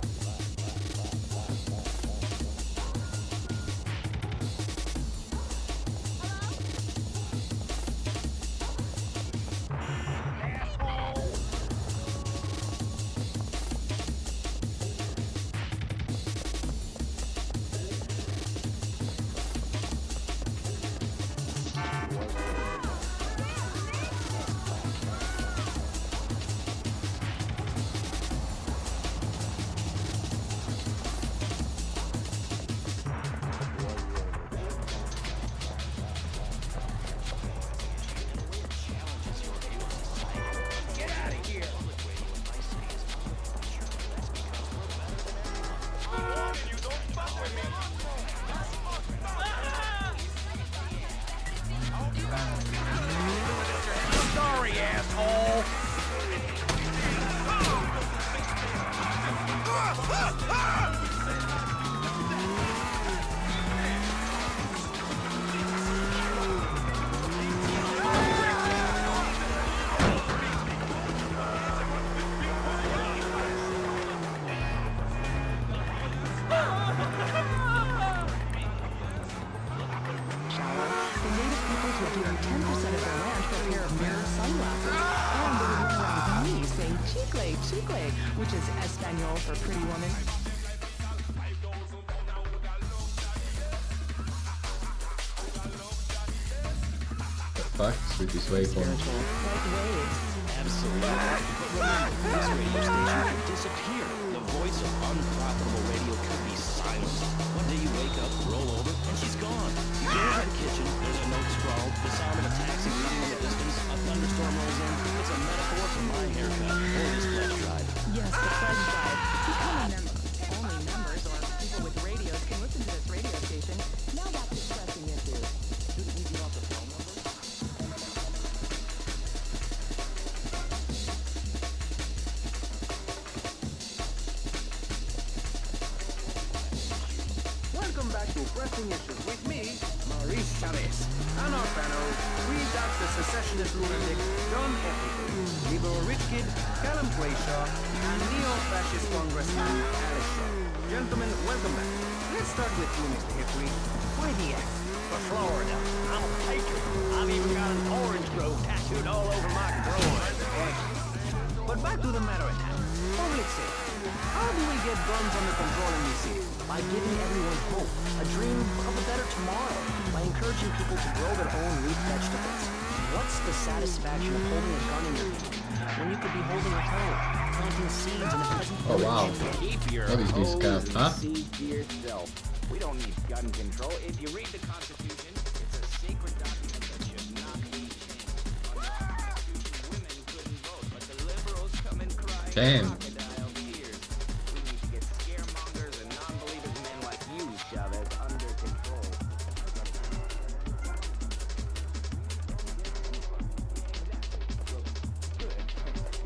10% of their land for a pair of mirror sunglasses. And they would run around with me saying chicle, chicle, which is Espanol for pretty woman. Facts with this waveform. Like waves. Absolutely. But remember, this radio station could disappear. The voice of unprofitable radio could be silenced. One day you wake up, roll over, and she's gone. You go into the kitchen, there's a note scrawled, the sound of a taxi running in the distance, a thunderstorm rolls in. It's a metaphor for my haircut or this pledge drive. Yes, the pledge drive. Become a member. Only members or people with radios can listen to this radio station. Now that's expressing it, dude. Shouldn't we give out the phone number? Welcome back to Pressing Issues with me, Maurice Chavez. On our panel, we got the secessionist lunatic John Heffernan, liberal rich kid Callum Clayshaw, and neo-fascist congressman Alice Shaw. Gentlemen, welcome back. Let's start with you, Mr. Heffrey. Why the F? For Florida. I'm a patriot. I've even got an orange grove tattooed all over my groin. But back to the matter at hand. Public safety. How do we get guns under control in this city? By giving everyone hope, a dream of a better tomorrow, by encouraging people to grow their own root vegetables. What's the satisfaction of holding a gun in your hand when you could be holding a hoe, planting seeds in a peasant Oh wow. Keep your What is this cap, huh? seed to yourself. We don't need gun control. If you read the Constitution, it's a sacred document that should not be changed. Under the Constitution, women couldn't vote, but the liberals come and cry. Damn. Crocodile tears. We need to get scaremongers and non-believers men like you, Chavez, under control.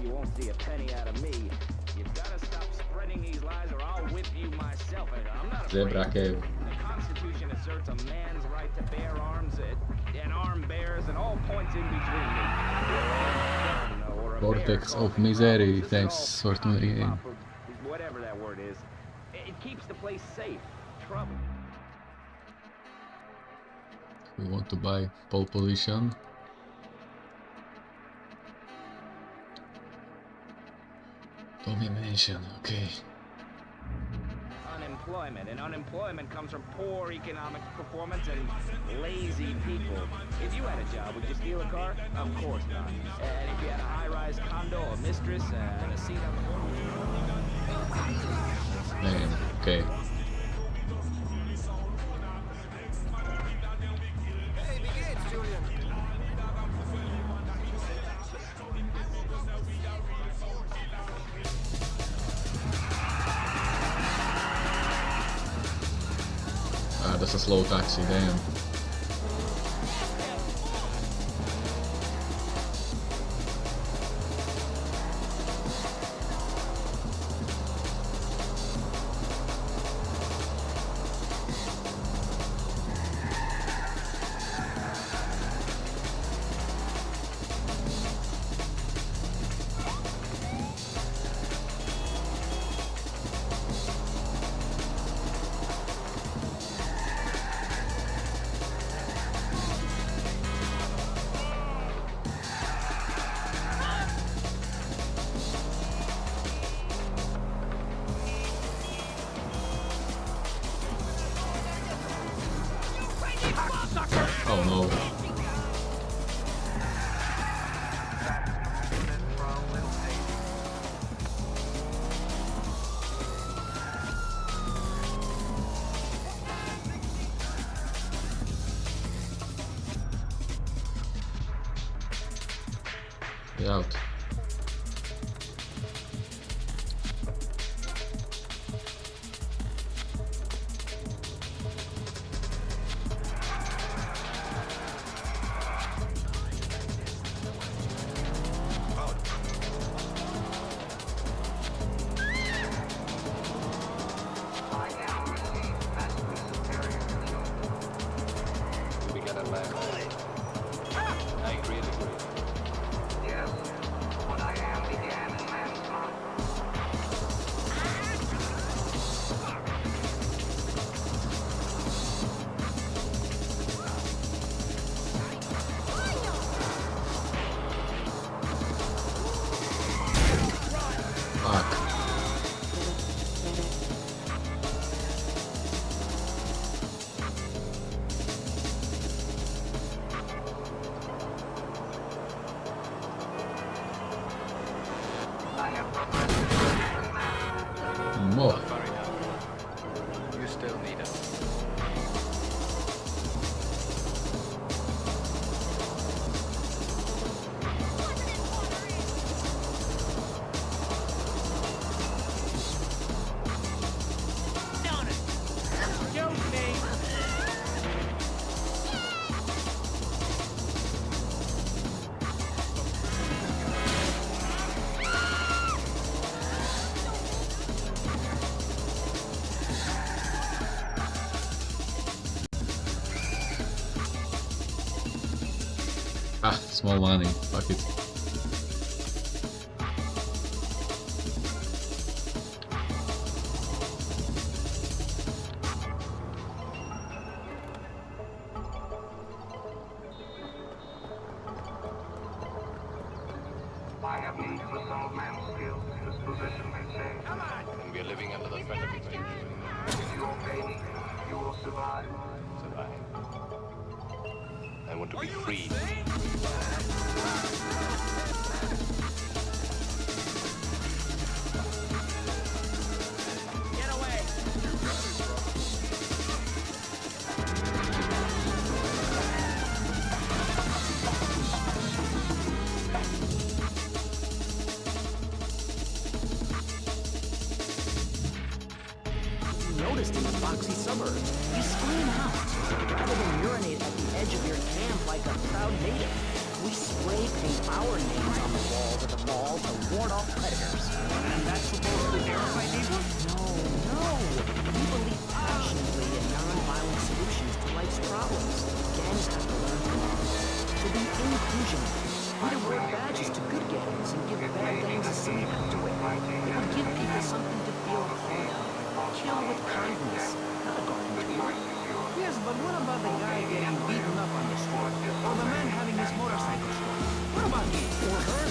You won't see a penny out of me. You've got to stop spreading these lies or I'll whip you myself. And I'm not afraid. Zebra cave. The Constitution asserts a man's right to bear arms and arm bears and all points in between. Vortex of misery, thanks for tuning in. Whatever that word is. It keeps the place safe. Trouble. We want to buy pole position. Domination, okay. Unemployment, and unemployment comes from poor economic performance and lazy people. If you had a job, would you steal a car? Of course not. And if you had a high-rise condo, a mistress, and a seat on the board? Man, okay. Hey, begins, Julian. Ah, that's a slow taxi, damn. Oh no. Get out. We got a landline. I agree to agree. Ah, small money. Fuck it. I have need for some of man's skills. This position may change. Come on! And we are living under the threat of extinction. If you obey me, you will survive. Survive. I want to be free. Get away! Noticed in the boxy suburbs, you scream out rather than urinate at the edge of your camp like a proud native. We spray paint our names on the walls of the mall to ward off predators. And that's supposed to verify people? No. We believe passionately in non-violent solutions to life's problems. Gangs have to learn from us to be inclusionary. We'd award badges to good gangs and give bad gangs a silly afterway. It would give people something to feel a part of. Kill with kindness, not a garden tour. Yes, but what about the guy getting beaten up on the street? Or the man having his motorcycle stolen? What about him? Or her?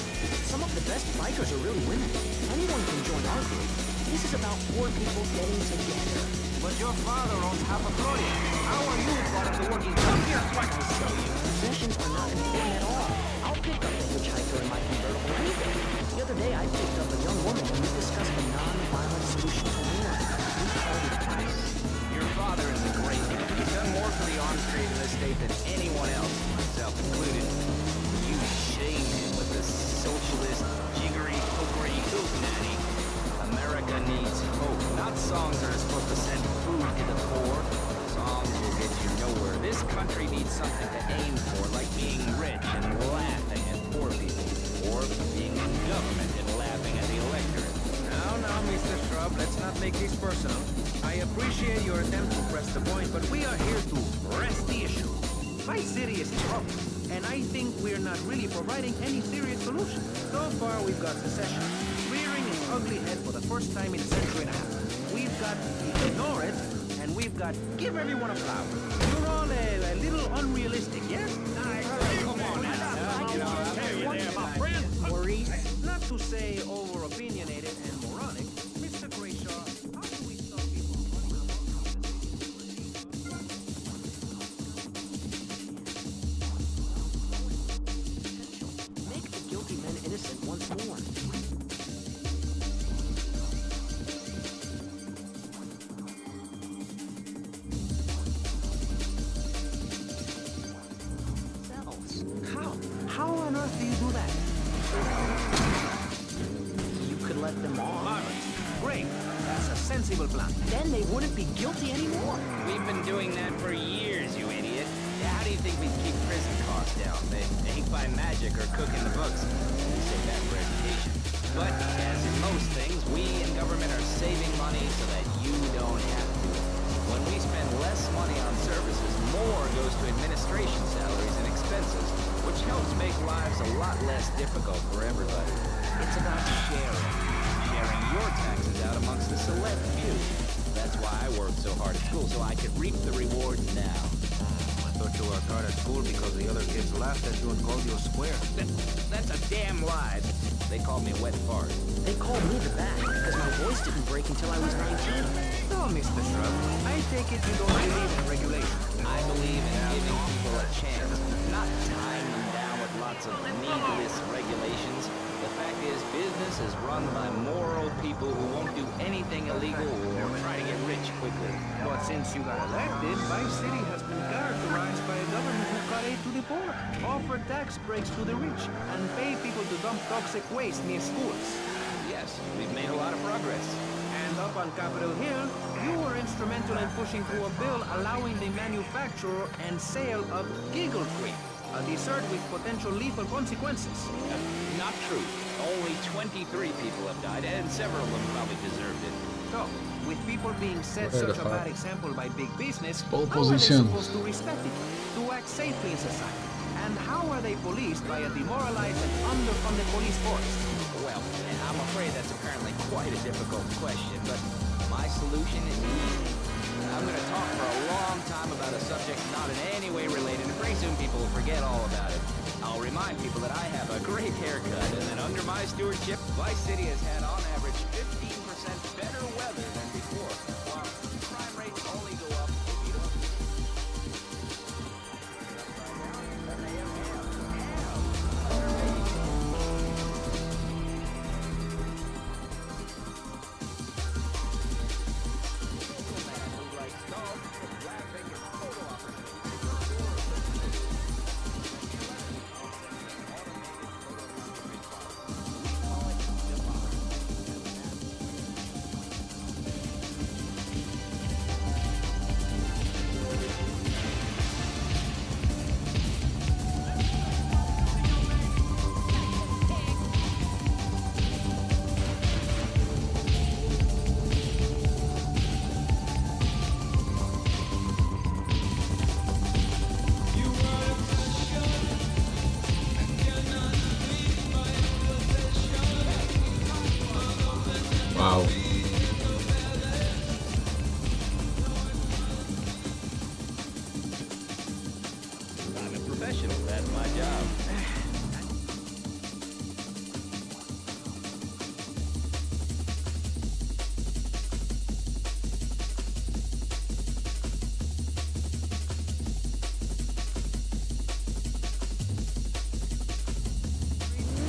Some of the best bikers are really women. Anyone can join our group. This is about poor people getting together. But your father owns half of Florida. How are you part of the working class? Here, what I show you. Possessions are not important at all. I'll pick up the hitchhiker in my convertible any day. The other day I picked up a young woman and we discussed a non-violent solution to war. Your father is a great man. He's done more for the arms trade in this state than anyone else, myself included. You shame him with this socialist, jiggery-pokery hootenanny. America needs hope, not songs that are supposed to send food to the poor. Songs will get you nowhere. This country needs something to aim for, like being rich and laughing at poor people, or being in government and laughing at the electorate. Now, Mr. Shrub, let's not make this personal. I appreciate your attempt to press the point, but we are here to press the issue. My city is in trouble, and I think we're not really providing any serious solution. So far, we've got secession, rearing its ugly head for the first time in a century and a half. We've got ignore it, and we've got give everyone a flower. You're all a little unrealistic, yes? Come on now. Maurice, not to say over-opinionated and moronic, Mr. Grayshaw, how do we stop people running amok? Make the guilty men innocent once more. How on earth do you do that? You could let them off. Marvelous. Great. That's a sensible plan. Then they wouldn't be guilty anymore. We've been doing that for years, you idiot. How do you think we keep prison costs down? They ain't by magic or cooking the books. We say that for education. But, as in most things, we in government are saving money so that you don't have to. When we spend less money on services, more goes to administration salaries and expenses, which helps make lives a lot less difficult for everybody. It's about sharing. Sharing your taxes out amongst the select few. That's why I worked so hard at school, so I could reap the rewards now. I thought you worked hard at school because the other kids laughed at you and called you a square. That's a damn lie. They called me a wet fart. They called me the bat because my voice didn't break until I was 19. So, Mr. Shrub, I take it you don't believe in regulation. I believe in giving people a chance, not tying them down with lots of needless regulations. The fact is, business is run by moral people who won't do anything illegal or try to get rich quickly. But since you got elected, my city has been characterized by a government who cut aid to the poor, offer tax breaks to the rich, and pay people to dump toxic waste near schools. Yes, we've made a lot of progress. And up on Capitol Hill, you were instrumental in pushing through a bill allowing the manufacture and sale of Giggle Cream, a dessert with potential lethal consequences. Not true. Only 23 people have died, and several of them probably deserved it. So, with people being set such a bad example by big business, Pole how are they position. supposed to respect it, to act safely in society? And how are they policed by a demoralized and underfunded police force? Well, I'm afraid that's apparently quite a difficult question, but my solution is easy. I'm going to talk for a long time about a subject not in any way related, and pretty soon people will forget all about it. I'll remind people that I have a great haircut, and that under my stewardship, Vice City has had on average 15% better weather than before, while crime rates only go up if you don't... Wow. I'm a professional, that's my job.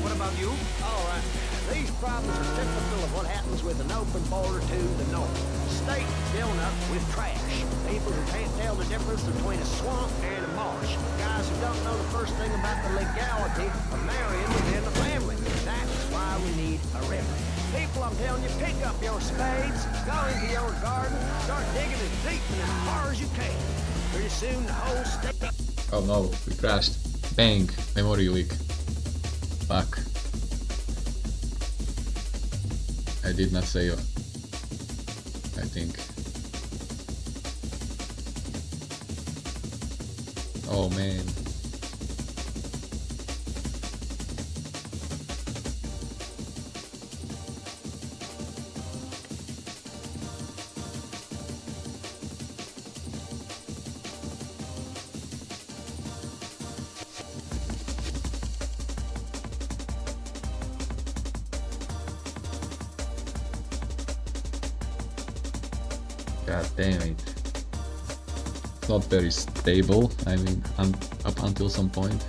What about you? All right. These problems are typical of what happens with an open border to the north. State filled up with trash. People who can't tell the difference between a swamp and a marsh. Guys who don't know the first thing about the legality of marrying within the family. That's why we need a river. People, I'm telling you, pick up your spades, go into your garden, start digging as deep and as far as you can. Pretty soon the whole state... Oh no, we crashed. Bang, memory leak. Fuck. I did not save, I think. Oh man. God damn it. It's not very stable, I mean, up until some point.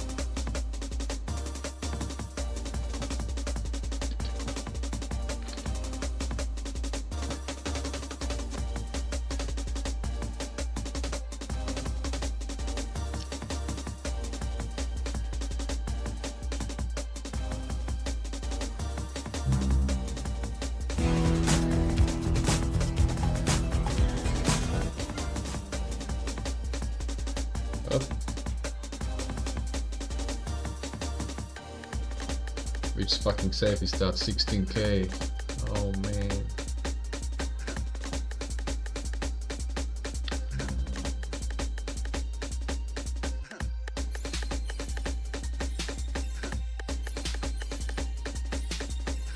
Up. Which fucking safe is that? 16k. Oh man.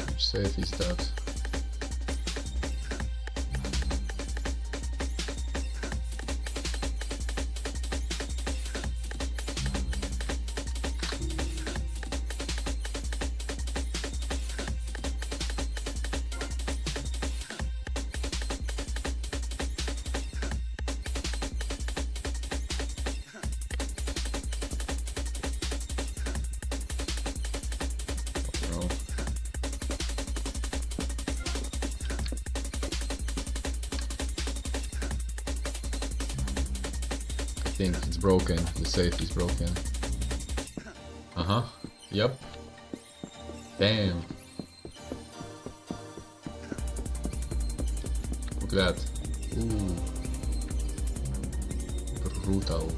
Which safe is that? I think it's broken. The safe is broken. Uh-huh. Yep. Damn. Look at that. Ooh. Brutal.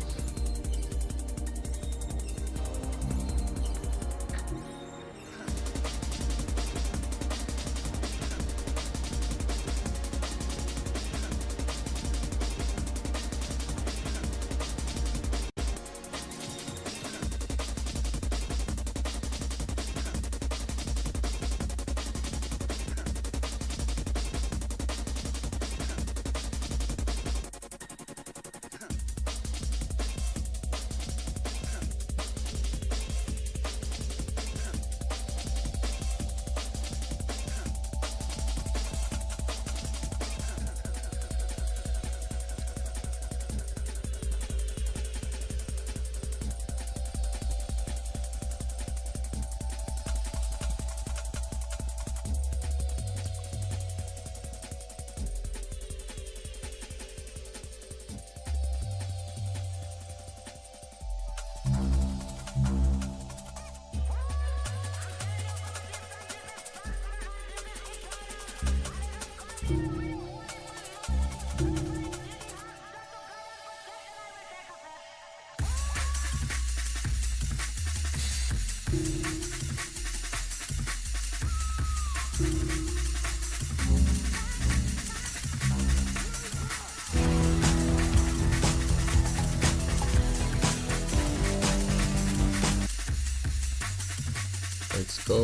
Let's go.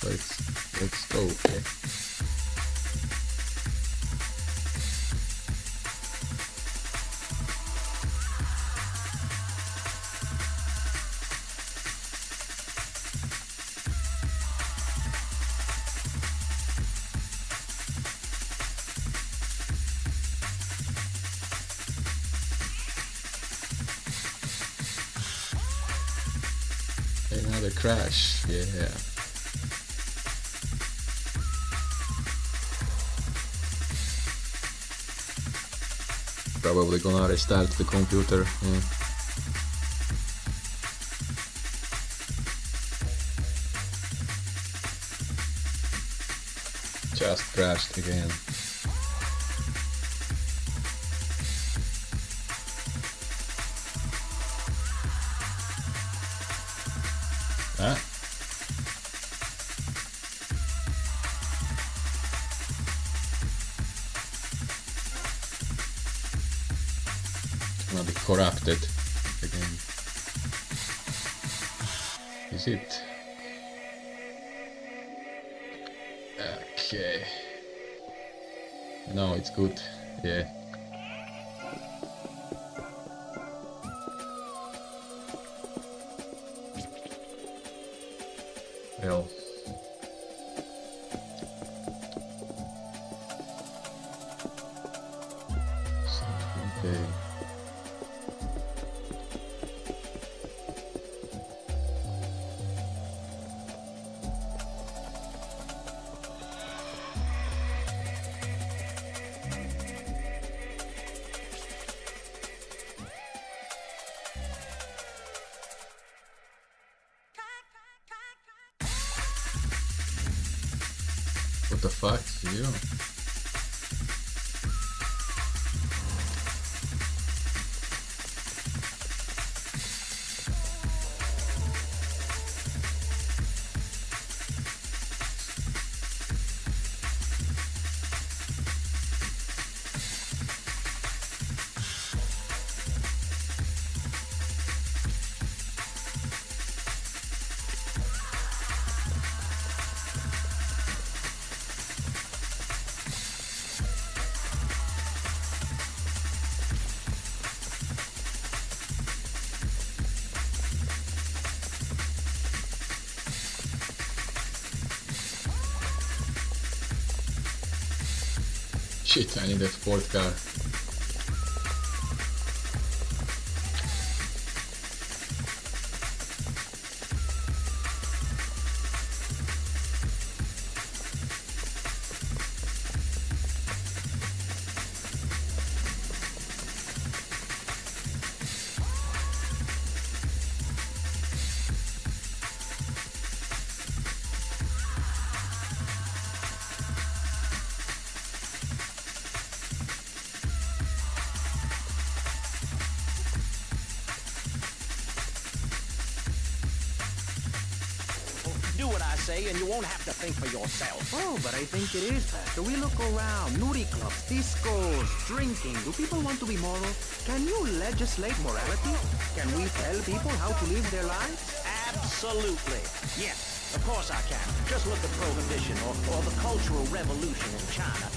Let's go. Okay. Another crash, yeah. Probably gonna restart the computer. Yeah. Just crashed again. Ah. It's gonna be corrupted again. Is it? Okay. No, it's good. Yeah. Well. Okay. What the fuck, you? Shit, I need a sport car. Do what I say and you won't have to think for yourself. Oh, but I think it is, Pastor. We look around, nudie clubs, discos, drinking. Do people want to be moral? Can you legislate morality? Can we tell people how to live their lives? Absolutely. Yes, of course I can. Just look at Prohibition or the Cultural Revolution in China.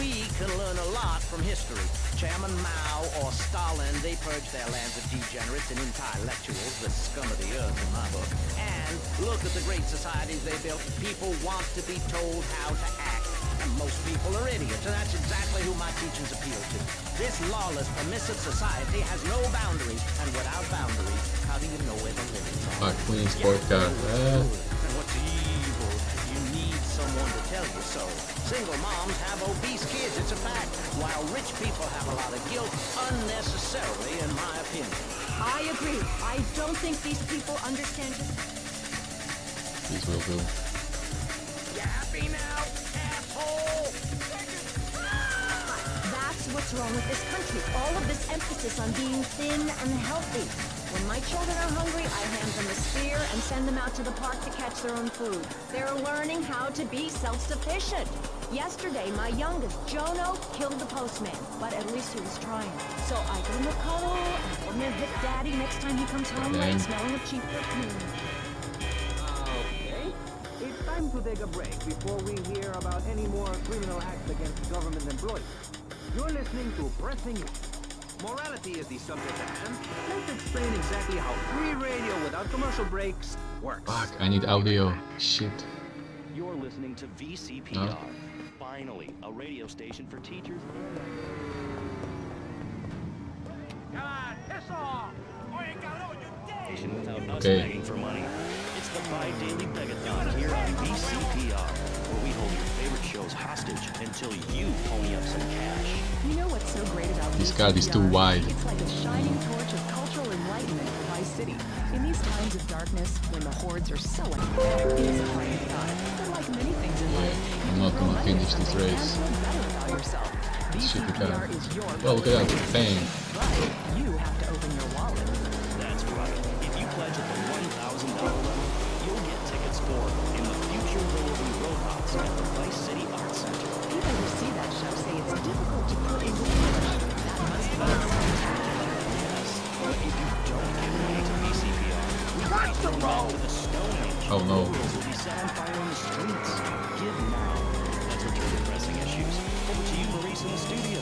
We can learn a lot from history. Chairman Mao or Stalin, they purged their lands of degenerates and intellectuals, the scum of the earth in my book. And look at the great societies they built. People want to be told how to act. And most people are idiots, and that's exactly who my teachings appeal to. This lawless, permissive society has no boundaries, and without boundaries, how do you know where the limits are? Queen sport car. And what's evil? You need someone to tell you so. Single moms have obese kids, it's a fact, while rich people have a lot of guilt, unnecessarily, in my opinion. I agree. I don't think these people understand it. These will do. You happy now, asshole? That's what's wrong with this country. All of this emphasis on being thin and healthy. When my children are hungry, I hand them a spear and send them out to the park to catch their own food. They're learning how to be self-sufficient. Yesterday, my youngest, Jono, killed the postman, but at least he was trying. So I give him a cuddle and tell him to hit daddy next time he comes home late smelling of cheap perfume. Okay. It's time to take a break before we hear about any more criminal acts against government employees. You're listening to Pressing Issues. Morality is the subject at hand. Let's explain exactly how free radio without commercial breaks works. Fuck, I need audio. Shit. You're listening to VCPR. Finally, a radio station for teachers. Come on, piss off! Without us begging for money. It's the bi-daily begathon here on VCPR, where we hold your favorite shows hostage until you pony up some cash. You know what's so great about This card is too wide. It's like a shining torch of cultural enlightenment for Vice City. In these times of darkness, when the hordes are so unfair, it is a bright thought. But like many things in life, I'm not gonna finish this race. VCPR is your well, look at that pain. But you have to open your wallet. That's right. If you pledge at the $1,000 level, you'll get tickets for In the Future Rolling Robots at the Vice City Arts Center. People who see that show say it's difficult to put into words. That must be Yes, but if you don't give money to VCPR, we're going back to the Stone Age. Oh no. Girls will be set on fire in the streets. Give now. Let's return to pressing issues. Over to you, Maurice, in the studio.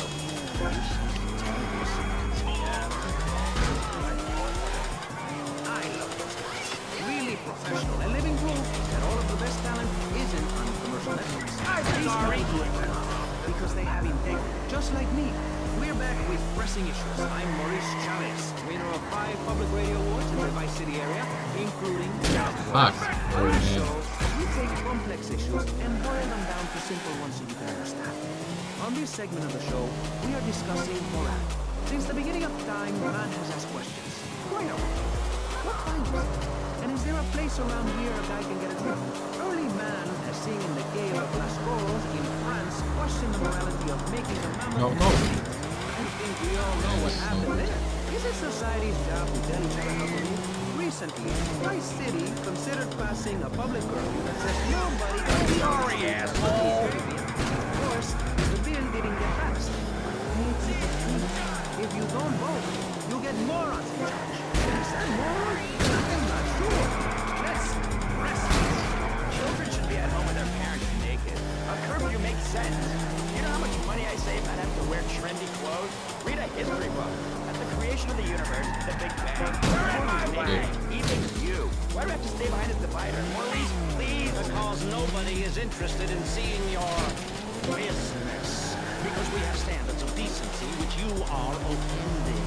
Really professional and living proof that all of the best talent isn't on commercial networks. Sorry. Because they have integrity, just like me. We're back with Pressing Issues. I'm Maurice Chavez, winner of 5 public radio awards in the Vice City area, including... Fuck. On our show, we take complex issues and boil them down to simple ones so you can understand. On this segment of the show, we are discussing morality. Since the beginning of time, man has asked questions. Why not? What values? And is there a place around here a guy can get a drink? Early man, as seen in the Gale of Las Corals in France, questioned the morality of making a mammoth. No. I think we all know what happened there. Is it society's job to tell each other how to live? Recently, Vice City considered passing a public curfew that says nobody can be sorry, asshole. Of course, the bill didn't get passed. It's a truth. If you don't vote, you get morons in charge. Is that moral? I'm not sure. Let's press this. Children should be at home with their parents naked. A curfew makes sense. You know how much money I save not having to wear trendy clothes? Read a history book. At the creation of the universe, the Big Bang. Even you. Why do I have to stay behind a divider? Maurice, please. Because nobody is interested in seeing your business. Because we have standards of decency which you are offending.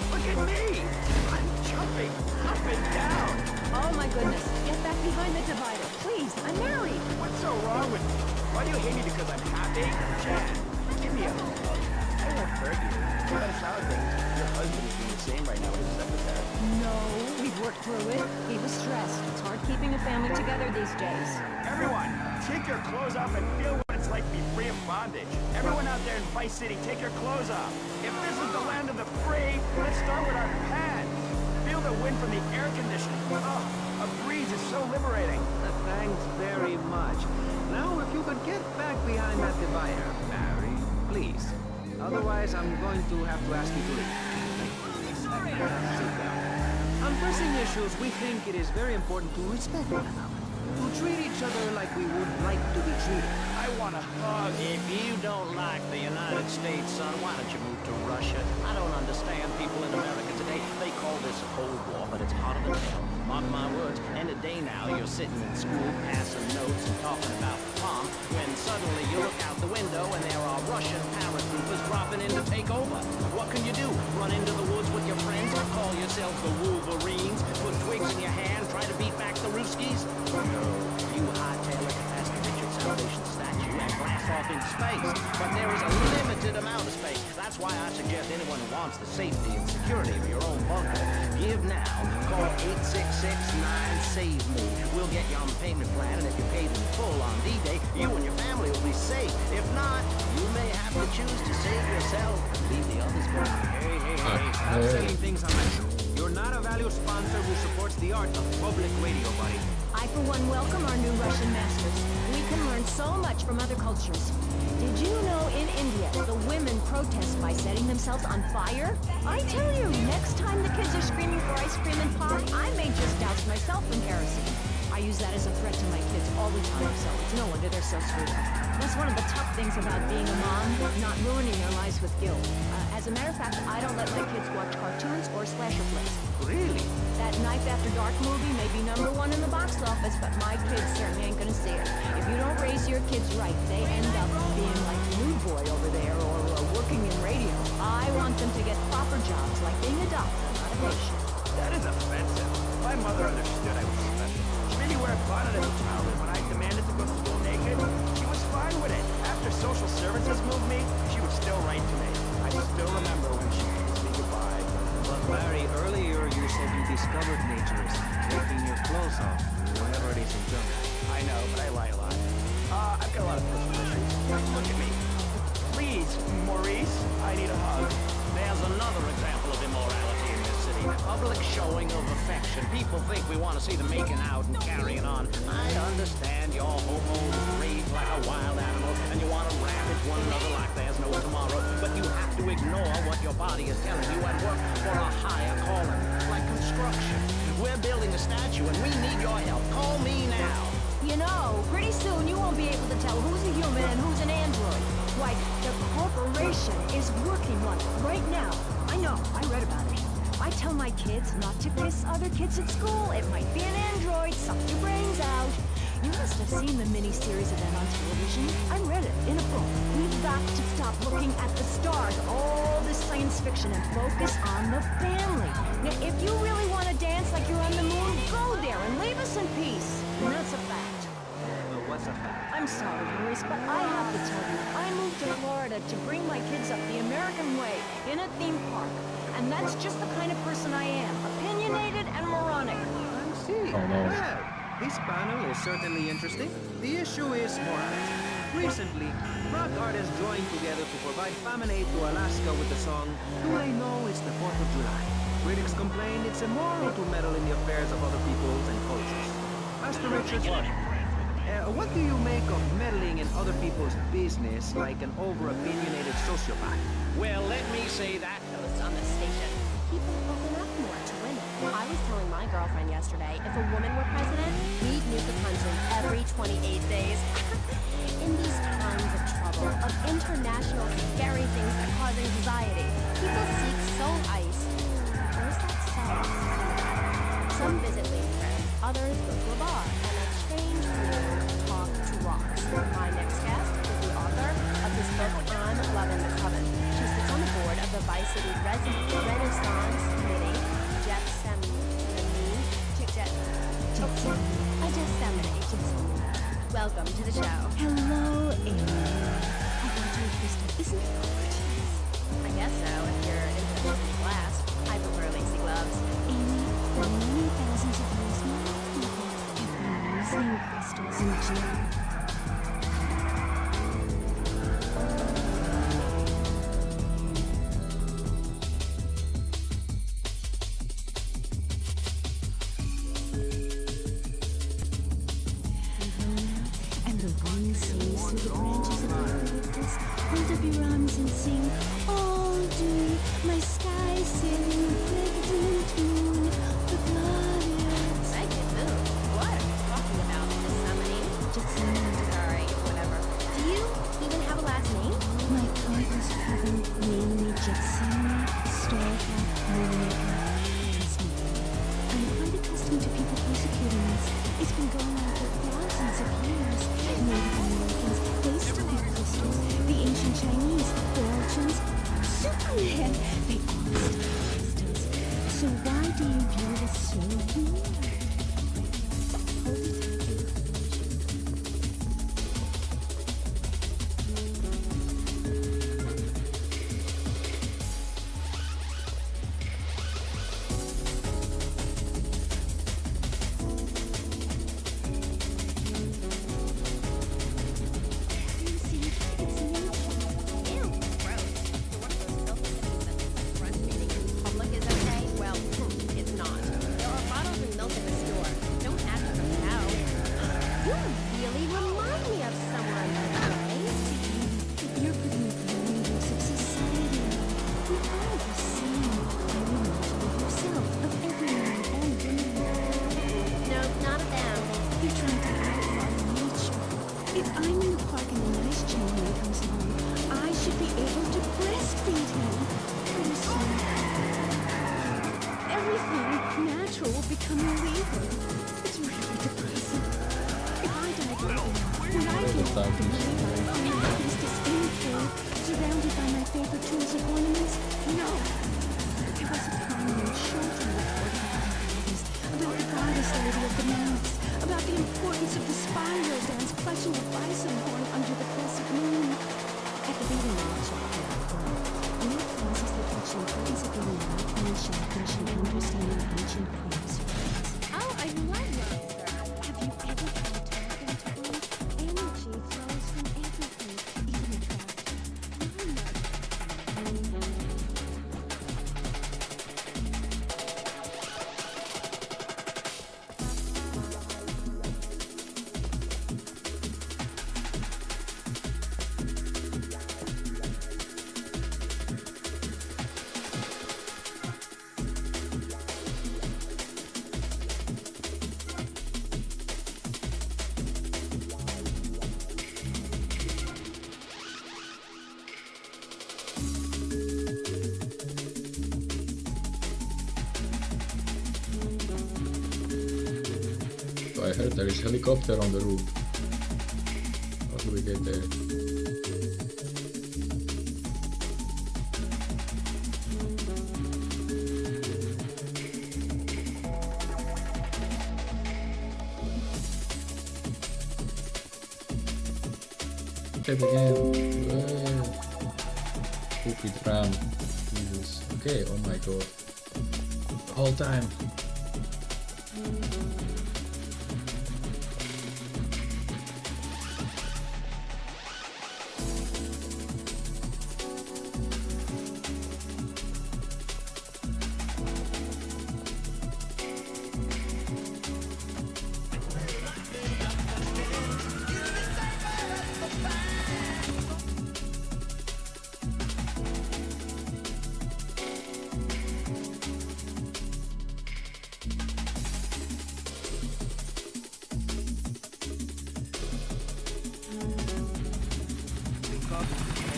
Look at me! I'm jumping up and down! Oh my goodness, get back behind the divider, please, I'm married. What's so wrong with me? Why do you hate me because I'm happy? Jen, give me a hug. I won't hurt you. But it sounds like your husband is doing the same right now with his secretary. No, we've worked through it. He was stressed. It's hard keeping a family together these days. Everyone, take your clothes off and feel what it's like to be free of bondage. Everyone out there in Vice City, take your clothes off. If this is the land of the free, let's start with our pants. Feel the wind from the air conditioning. Oh, a breeze is so liberating. Thanks very much. Now, if you could get back behind that divider, Barry, please. Otherwise, I'm going to have to ask you to leave. Sit down. On pressing issues, we think it is very important to respect one another. To treat each other like we would like to be treated. I want a hug. If you don't like the United States, son, why don't you move to Russia? I don't understand people in America today. They call this a Cold War, but it's part of the tale. Mark my words, end of day now, you're sitting in school, passing notes and talking about the bomb, when suddenly you look out the window and there are Russian paratroopers dropping in to take over. What can you do? Run into the woods with your friends or call yourself the Wolverines? Put twigs in your hand, try to beat back the Ruskies? No. You hightail it past the Richard Salvation statue and blast off into space. But there is a limited amount of space. That's why I suggest anyone who wants the safety and security of your own bunker, give now. Call 866-9-SAVE-ME. We'll get you on the payment plan, and if you're paid in full on D-Day, you and your family will be safe. If not, you may have to choose to save yourself and leave the others behind. Hey, I'm setting things on my show. You're not a valued sponsor who supports the art of public radio, buddy. I, for one, welcome our new Russian masters. We can learn so much from other cultures. Did you know in India, the women protest by setting themselves on fire? I tell you, next time the kids are screaming for ice cream and pop, I may just douse myself in kerosene. I use that as a threat to my kids all the time, so it's no wonder they're so screwed up. That's one of the tough things about being a mom, not ruining their lives with guilt. As a matter of fact, I don't let my kids watch cartoons or slasher flicks. Really? That Knife After Dark movie may be #1 in the box office, but my kids certainly ain't gonna see it. If you don't raise your kids right, they end up being like Rude Boy over there or working in radio. I want them to get proper jobs, like being a doctor, not a patient. That is offensive. My mother understood I was special. She made me wear a bonnet as a child, and when I demanded to go to school naked, she was fine with it. After social services moved me, she would still write to me. I still remember when she kissed me goodbye. But Barry, earlier you said you discovered nature's taking your clothes off, whenever it is in German. I know, but I lie a lot. I've got a lot of personal issues. Look at me. Please, Maurice, I need a hug. There's another example of immorality in this city. The public showing of affection. People think we want to see them making out and carrying on. I understand your homos rage like a wild animal, and you want to ravage one another like there's no tomorrow. But you have to ignore what your body is telling you and work for a higher calling, like construction. We're building a statue, and we need your help. Call me now. You know, pretty soon you won't be able to tell who's a human and who's an android. Why, the corporation is working on it right now. I know, I read about it. I tell my kids not to kiss other kids at school. It might be an android, suck your brains out. You must have seen the mini-series of them on television. I read it in a book. We've got to stop looking at the stars, all this science fiction, and focus on the family. Now, if you really want to dance like you're on the moon, go there and leave us in peace. And that's a fact. What's a fact? I'm sorry, Maurice, but I have to tell you, I moved to Florida to bring my kids up the American way in a theme park. And that's just the kind of person I am, opinionated and moronic. I see. Oh, no. Well, this panel is certainly interesting. The issue is morality. Recently, rock artists joined together to provide famine aid to Alaska with the song Do They Know It's the 4th of July? Critics complain it's immoral to meddle in the affairs of other peoples and cultures. Pastor Richards, what do you make of meddling in other people's business like an over-opinionated sociopath? Well, let me say that. On the station. People open up more to women. I was telling my girlfriend yesterday, if a woman were president, we'd nuke the country every 28 days. In these times of trouble, of international scary things that cause anxiety, people seek soul ice. Where's that soul? Some visit lady friends, others go to a bar and exchange through talk to rocks. My next guest is the author of this book on Love and the Coven. She sits on the board of the Bi-City Renaissance Committee, Welcome to the show. Hello, Amy. I got you a crystal. Isn't it gorgeous? I guess so, if you're into the glass. I prefer lacy gloves. Amy, for many thousands of years now, people have been using crystals in jewelry. Hold up your arms and sing, all do my sky sailing pregnant tune, the glorious. I can move. What are you talking about, Miss Summoning? Sorry, whatever. Do you even have a last name? My conquest heaven named me Jetsami, Stalker, Moonmaker. Trust me, I'm quite accustomed to people persecuting us. It's been going on for thousands of years. Native Americans, they still have crystals. The ancient Chinese, Belgians, Superman, they all still have crystals. So why do you view it as so weird? If I'm in the park and the Nextgen man comes home, I should be able to breastfeed him. Pretty soon, everything natural will become illegal. It's really depressing. If I die early, when I get off the playground, I'm not used to skin care, surrounded by my favorite tools and ornaments. No. There was a time when children reported about the goddess lady of the mountains, about the importance of the spiral dance clutching a bison horn under the crescent moon. At the beating march of the one causes the touch importance of the imagination and understanding ancient poems. Oh, I love that. Have you ever tried talking to one? Energy flows from everything, even a tractor. So I heard there is helicopter on the roof. How do we get there? Okay, again. Stupid ram. Jesus. Okay, oh my god. The whole time.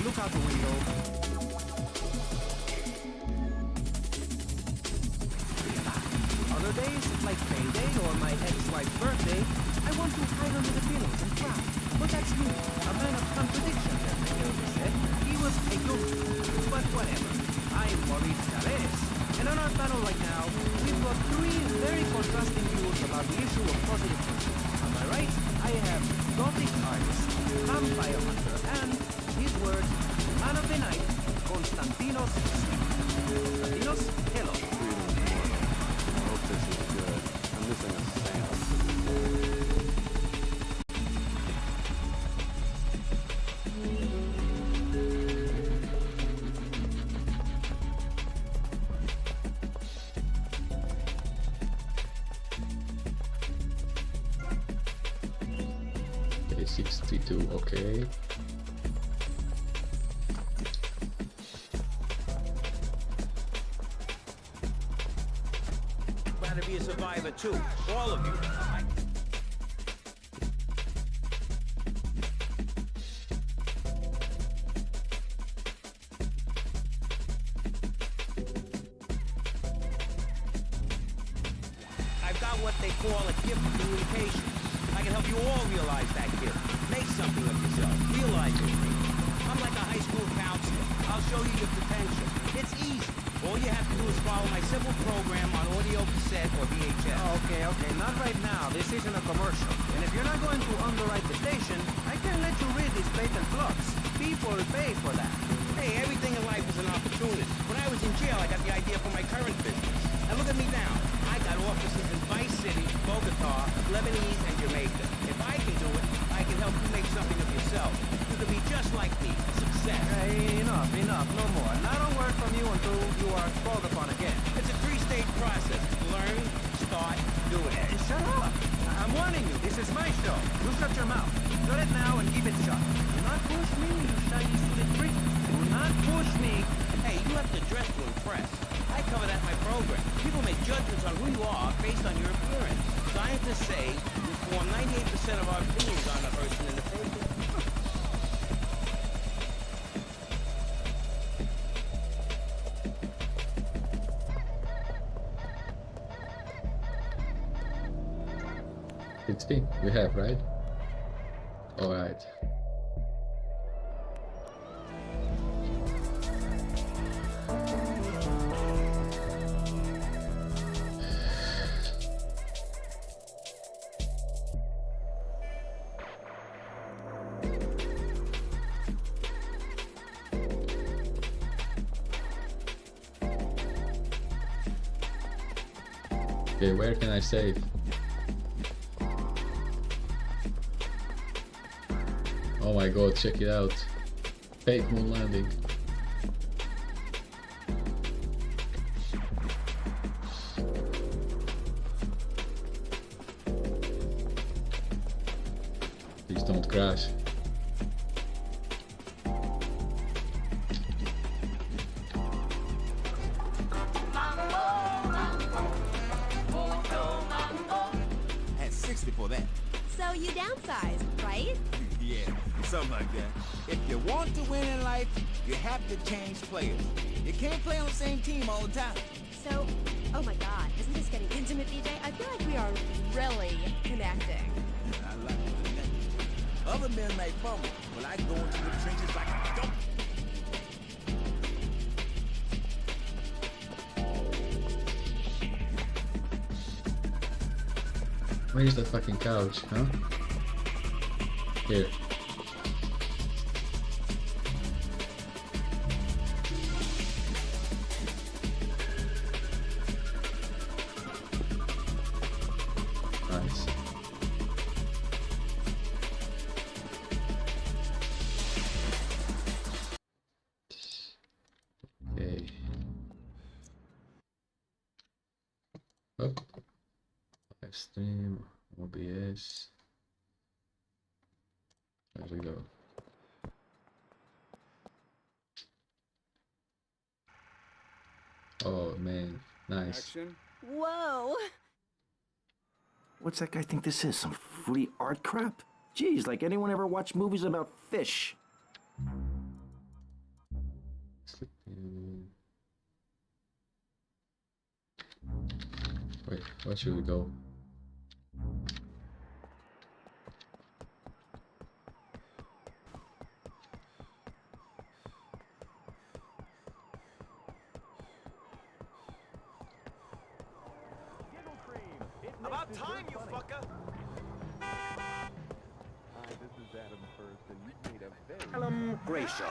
Look out the window. Other days, like payday or my ex-wife's birthday, I want to hide under the pillows and cry. But that's me, a man of contradictions, as the elder said. He was a good, but whatever. I'm Maurice Chavez, and on our panel right now, we've got three very contrasting views about the issue of positive thinking. On my right, I have Gothic artist, vampire hunter, and his words, man of the night, Konstantinos. Konstantinos, hello. I hope this is good. I'm missing a stamp. Okay, 62, okay. Glad to be a survivor too, all of you. I've got what they call a gift of communication. I can help you all realize that gift. Make something of yourself. Realize your dreams. I'm like a high school counselor. I'll show you your potential. It's easy. All you have to do is follow my simple program on audio cassette or VHS. Okay, not right now. This isn't a commercial. And if you're not going to underwrite the station, I can let you read these patent blocks. People pay for that. Hey, everything in life is an opportunity. When I was in jail, I got the idea for my current business. And look at me now. I got offices in Vice City, Bogota, Lebanese, and Jamaica. If I can do it, I can help you make something of yourself. You can be just like me. Success. Hey, enough, no more. And I don't work from you until you are called upon again. It's a three-stage process. Learn, start, do it. Shut up! I'm warning you, this is my show. You shut your mouth. Shut it now and keep it shut. Do not push me, you shiny suited freak. Do not push me. Hey, you have to dress to impress. I cover that in my program. People make judgments on who you are based on your appearance. Scientists say you form 98% of our opinions on a person in the first place. We have, right? Alright. Okay, where can I save? Oh my god, check it out. Fake moon landing. Please don't crash. Had 60 for that. So you downsized, right? Yeah, something like that. If you want to win in life, you have to change players. You can't play on the same team all the time. So, oh my god, isn't this getting intimate, BJ? I feel like we are really connecting. I like to connect. Other men may fumble, but I go into the trenches like a dope. Where is that fucking couch, huh? Here. Nice. Okay. Up. Live stream, OBS. There we go. Oh man, nice. Action. Whoa! What's that guy think this is? Some fruity art crap? Geez, like anyone ever watch movies about fish? Wait, where should we go? About time, you fucker! Gracia.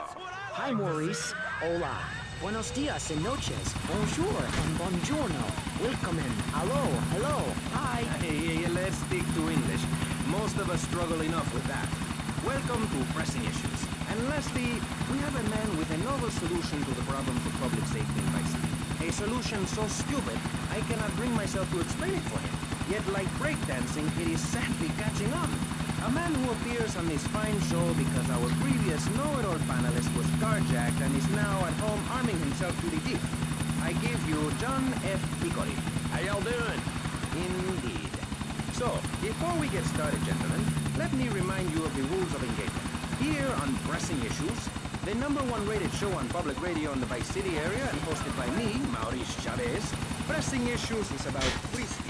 Hi, Maurice. Hola. Buenos dias and noches. Bonjour and buongiorno. Welcome in. Hello. Hello. Hi. Hey, let's stick to English. Most of us struggle enough with that. Welcome to Pressing Issues. And lastly, we have a man with a novel solution to the problems of public safety in Vice City. A solution so stupid, I cannot bring myself to explain it for him. Yet, like breakdancing, it is sadly catching on. A man who appears on this fine show because our previous know-it-all panelist was carjacked and is now at home arming himself to the teeth. I give you John F. Hickory. How y'all doing? Indeed. So, before we get started, gentlemen, let me remind you of the rules of engagement. Here on Pressing Issues, the #1 rated show on public radio in the Vice City area and hosted by me, Maurice Chavez, Pressing Issues is about free speech.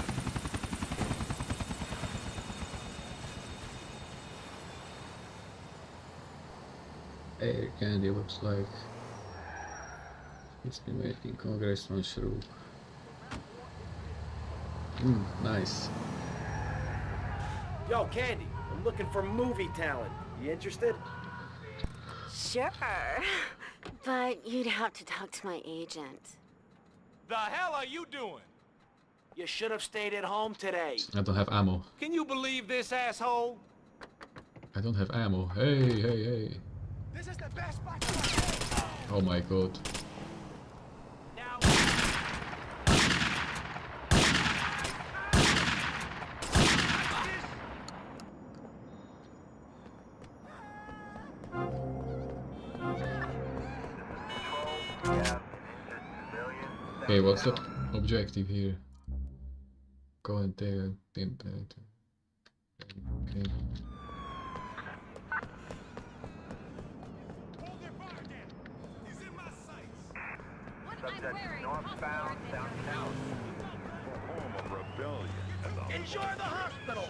Air candy looks like it's been making Congress on shrew. Nice. Yo, Candy, I'm looking for movie talent. You interested? Sure. But you'd have to talk to my agent. The hell are you doing? You should have stayed at home today. I don't have ammo. Can you believe this, asshole? I don't have ammo. Hey. This is the best spot. Oh my god. Okay, what's the objective here? Go and take a pimp. that's northbound downtown. Home of rebellion. Enjoy the hospital!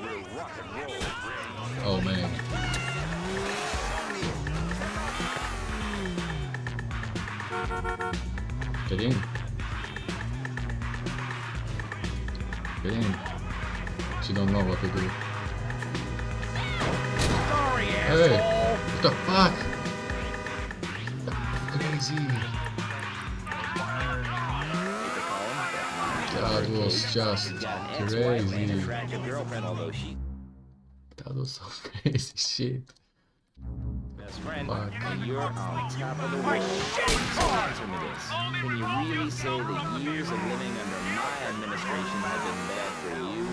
Where rock and roll reigns. Oh man. Get in. Get in. She don't know what to do. Sorry, Hey! What the fuck? Crazy. That was just crazy. That was some crazy shit. Best friend, Fuck. you're on top of the world. So answer me this. Can you really say the years of living under my administration have been bad for you?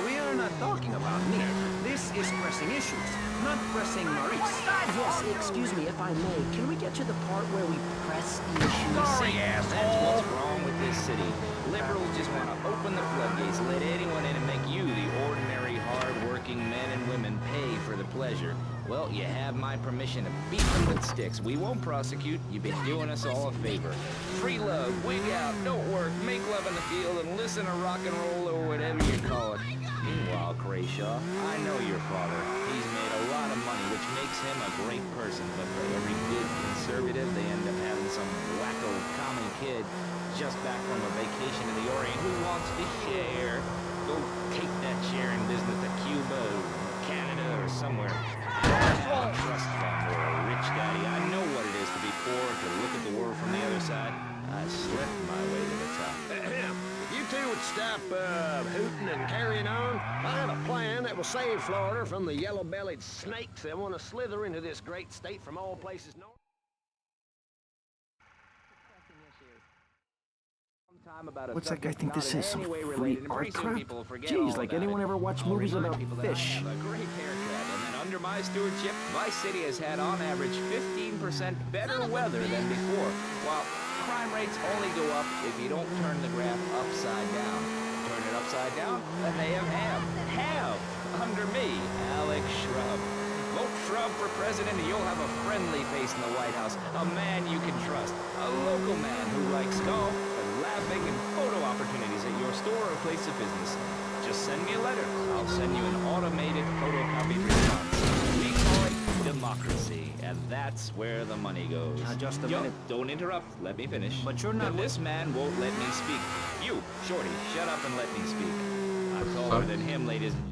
We are not talking about me. This is pressing issues, not pressing Maurice. Yes, excuse me if I may. Can we get to the part where we press the issue? Sorry, that's what's wrong with this city. Liberals just want to open the floodgates, let anyone in and make you, the ordinary, hard-working men and women, pay for the pleasure. Well, you have my permission to beat them with sticks. We won't prosecute. You've been doing us all a favor. Free love, wig out, don't work, make love in the field, and listen to rock and roll or whatever you call it. Meanwhile, Crayshaw, I know your father. He's made a lot of money, which makes him a great person. But for every good conservative, they end up having some wacko commie kid just back from a vacation to the Orient who wants to share. Go take that sharing business to Cuba or Canada or somewhere. Have a trust fund or a rich daddy. I know what it is to be poor, to look at the world from the other side. I slipped my way to the top. If you two would stop hooting and carrying on, I have a plan that will save Florida from the yellow-bellied snakes that want to slither into this great state from all places north. What's that guy think this is? Some free art crap? Geez, like anyone ever watch movies about fish? Have a great haircut, and then under my stewardship, Vice City has had on average 15% better weather than before, while crime rates only go up if you don't turn the graph upside down. Turn it upside down, and they have under me, Alex Shrub. Vote Shrub for president, and you'll have a friendly face in the White House, a man you can trust, a local man who likes golf, laughing, and photo opportunities at your store or place of business. Just send me a letter. I'll send you an automated photocopied response. We call it democracy, and that's where the money goes. Now, just a minute. Don't interrupt. Let me finish. But you're not... And this man won't let me speak. You, Shorty, shut up and let me speak. I'm taller than him, ladies and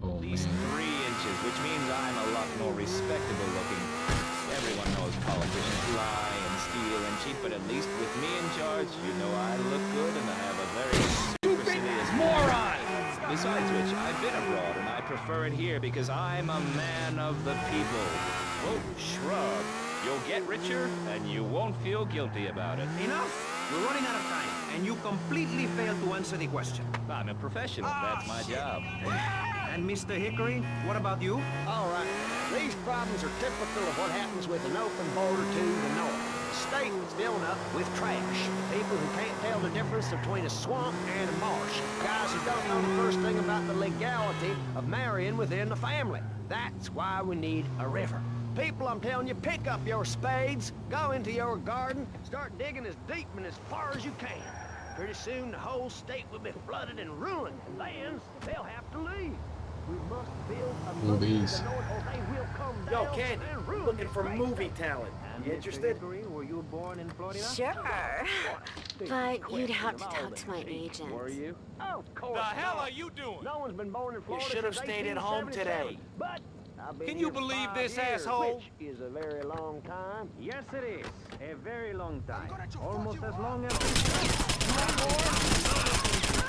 Oh, at least 3 inches, which means I'm a lot more respectable looking. Everyone knows politicians lie and steal and cheat, but at least with me in charge, you know I look good and I have a very supercilious moron! Besides which, I've been abroad and I prefer it here because I'm a man of the people. Vote Shrub. You'll get richer and you won't feel guilty about it. Enough! We're running out of time, and you completely failed to answer the question. I'm a professional. That's my job. And Mr. Hickory, what about you? All right. These problems are typical of what happens with an open border to the north. The state is filled up with trash. People who can't tell the difference between a swamp and a marsh. Guys who don't know the first thing about the legality of marrying within the family. That's why we need a river. People, I'm telling you, pick up your spades, go into your garden, start digging as deep and as far as you can. Pretty soon the whole state will be flooded and ruined. Then they'll have to leave. We must build a movie to the north or they will come down. Yo, Candy, and ruin looking this for great movie state. talent. And You Mr. interested? Hickory, were you born in Florida? Sure. But you'd have to talk to my agent. Were you? Oh, of course. The hell not. are you doing? No one's been born in Florida. should have since stayed at home 1877. today. But I've been Can you here for believe 5 this years, asshole? Which is a very long time. Yes, it is. A very long time. Almost as long as...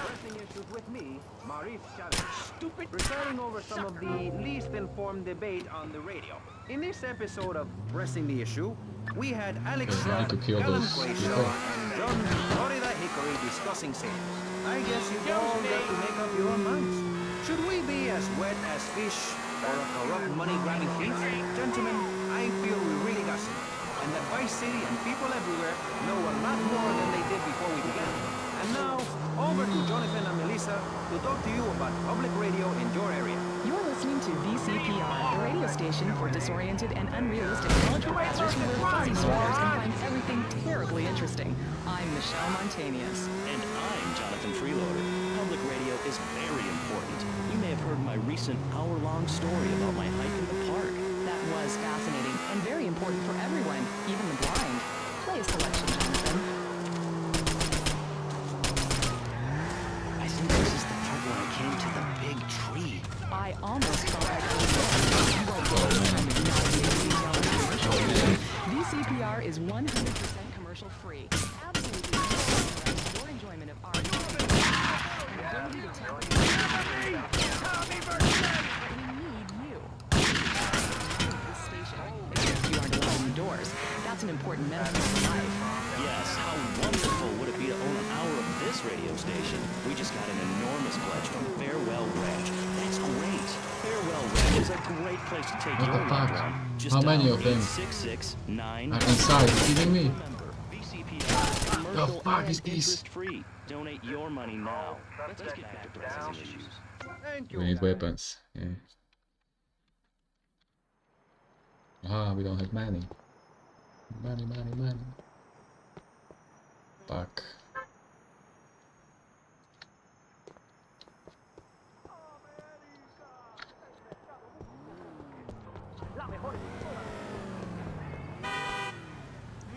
Pressing issues with me, Maurice Chavez. Stupid. Presiding over some of the least informed debate on the radio. In this episode of Pressing the Issue, we had Alex Okay, we need to kill Alan those Crayshaw, people. and John Florida Hickory discussing sales. I guess you all got to make up your own minds. Should we be as wet as fish or a corrupt money-grabbing thief? Gentlemen, I feel we really got some. And that Vice City and people everywhere know a lot more than they did before we began. And now, over to Jonathan and Melissa to talk to you about public radio in your area. You're listening to to VCPR, the radio station for disoriented and unrealistic college professors who wear fuzzy sweaters and find everything terribly interesting. I'm Michelle Montanius. And I'm Jonathan Freeloader. Public radio is very important. You may have heard my recent hour-long story about my hike in the park. That was fascinating and very important for everyone, even the blind. Play a selection, Jonathan. I think this is the part where I came to the big tree. I almost felt like I was there. You won't get this kind of nauseating detail in commercial. VCPR is 100% commercial free. Absolutely your enjoyment of art. We need you. This station, except you aren't allowed indoors. That's an important metaphor for life. Yes, how wonderful would it be to own an hour of this radio station? We just got an enormous pledge from Farewell Ranch. That's great. Farewell Ranch is a great place to take your loved one. Just How many of them 866-9 are inside? Are you kidding me? Commercial The fuck and is this? interest-free. Donate your money now. Let's get back to pressing issues. We need weapons. Yeah. Ah, we don't have money. Money. Fuck.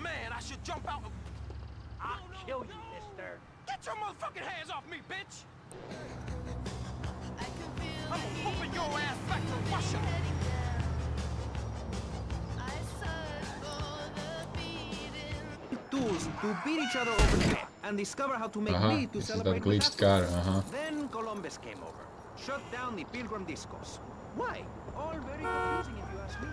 Man, I should jump out. I'll kill you, mister. Get your motherfucking hands off me, bitch! I'm whooping your ass back to Russia. Tools to beat each other open and discover how to make meat to This is celebrate that glitched car, Then Columbus came over, shut down the Pilgrim discos. Why? All very confusing if you ask me.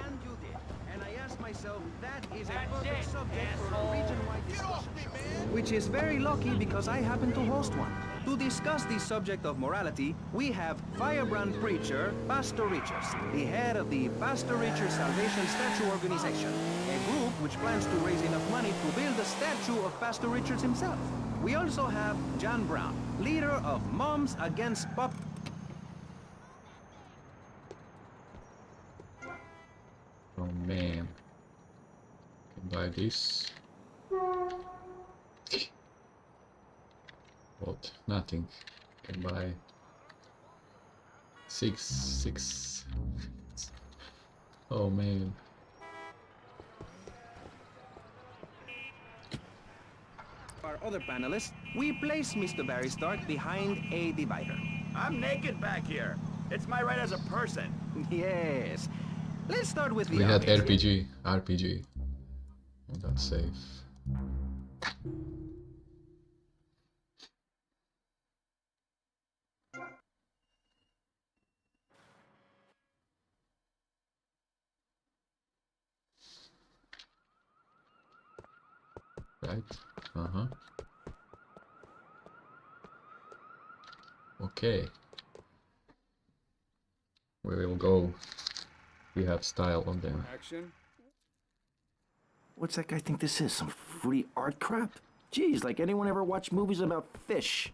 And you did. And I asked myself, that is a perfect subject for a region-wide discussion show. Which is very lucky because I happen to host one. To discuss the subject of morality, we have firebrand preacher Pastor Richards, the head of the Pastor Richards Salvation Statue Organization, a group which plans to raise enough money to build a statue of Pastor Richards himself. We also have John Brown, leader of Moms Against Pop. Oh man. Can buy this. What? Nothing. Can buy six. Oh man. Our other panelists, we place Mr. Barry Stark behind a divider. I'm naked back here. It's my right as a person. Yes. Let's start with the We had obvious. RPG. And that's safe. Right? Okay. We will go. We have style on them. Action. What's that guy think this is? Some free art crap? Geez, like anyone ever watch movies about fish?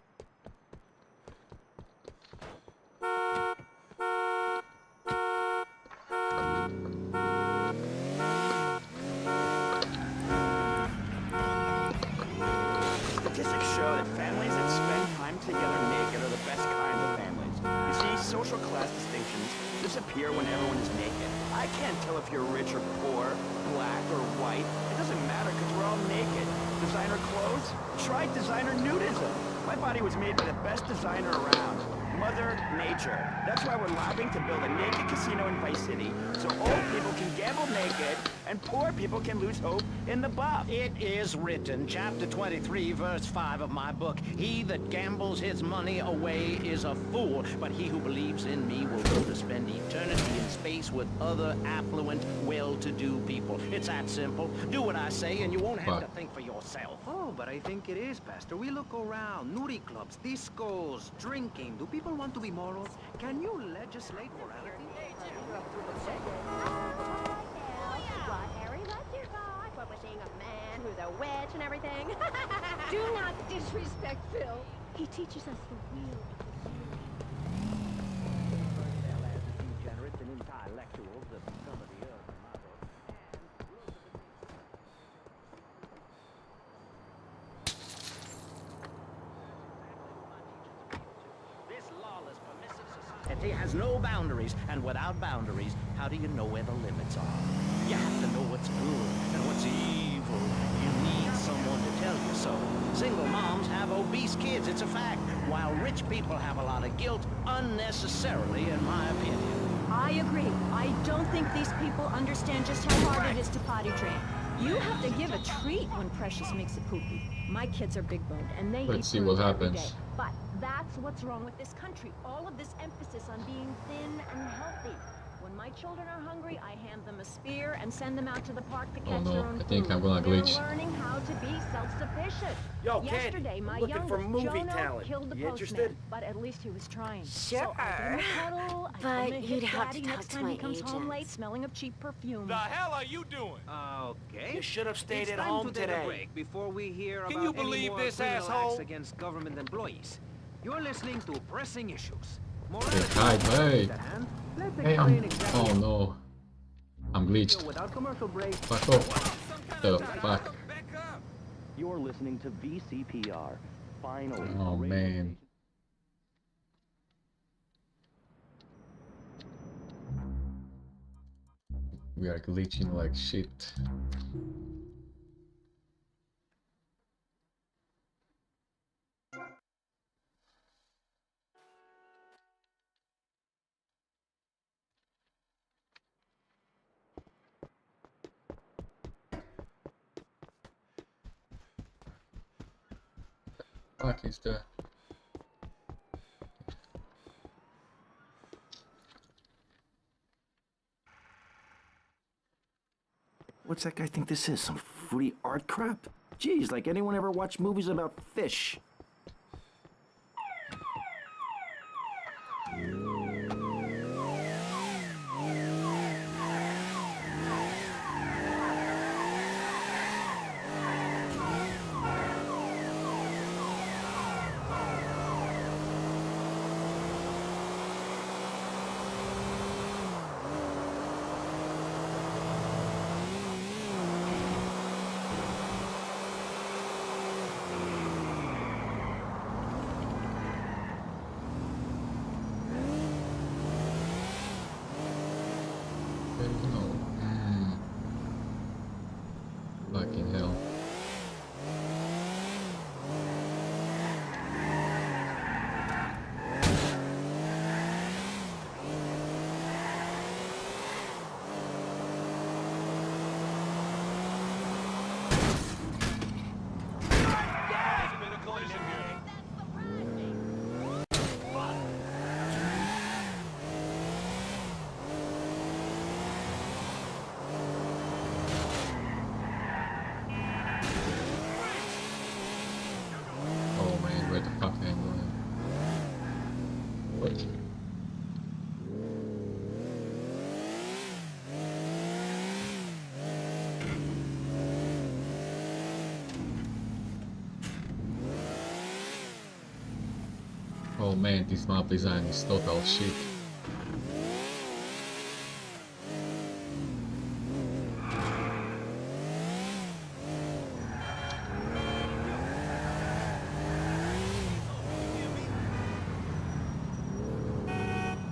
Statistics show that families that spend time together naked are the best kinds of families. You see, social class distinctions disappear when everyone is naked. I can't tell if you're rich or poor, black or white. It doesn't matter because we're all naked. Designer clothes? Try designer nudism. My body was made by the best designer around, Mother Nature. That's why we're lobbying to build a naked casino in Vice City so old people can gamble naked and poor people can lose hope in the buff. It is written, chapter 23, verse 5 of my book, he that gambles his money away is a fool, but he who believes in me will go to spend eternity in space with other affluent, well-to-do people. It's that simple. Do what I say and you won't have to think for yourself. Oh, but I think it is, Pastor. We look around. Nudie clubs, discos, drinking. Do people want to be moral? Can you legislate morality? What, Harry? That's your God? What, we're seeing a man who's a witch and everything? Do not disrespect Phil. He teaches us the real. tools that some of the other models. This lawless, permissive society has no boundaries, and without boundaries, how do you know where the limits are? You have to know what's good and what's evil. You need someone to tell you so. Single moms have obese kids, it's a fact, while rich people have a lot of guilt, unnecessarily, in my opinion. I agree. I don't think these people understand just how hard it is to potty train. You have to give a treat when Precious makes a poopy. My kids are big boned and they Let's see eat what food every happens. day. But that's what's wrong with this country. All of this emphasis on being thin and healthy. When my children are hungry, I hand them a spear and send them out to the park to catch their own I think food. I'm gonna glitch. They're learning how to be self-sufficient. Yo, Yesterday, Candy, my I'm looking youngest, for movie Jono, talent. killed the You postman. interested? But at least he was trying. Sure. So I give him a cuddle, I But give him a you'd hit have to daddy talk next to time he my comes home agent. late smelling of cheap perfume. The hell are you doing? Okay. You should have stayed It's at time home to take today. a break before we hear Can about you any believe more this criminal asshole? acts against government employees. You're listening to Pressing Issues. Hey, hi, hey. Let's Hey, explain exactly. oh no. I'm glitched. Without commercial break. Fuck off. The fuck. You're listening to VCPR. Finally. Oh man. We are glitching like shit. Fuck is the What's that guy think this is? Some fruity art crap? Geez, like anyone ever watched movies about fish? no. Fucking hell. Oh man, where the fuck am I going? What? Oh man, this map design is total shit.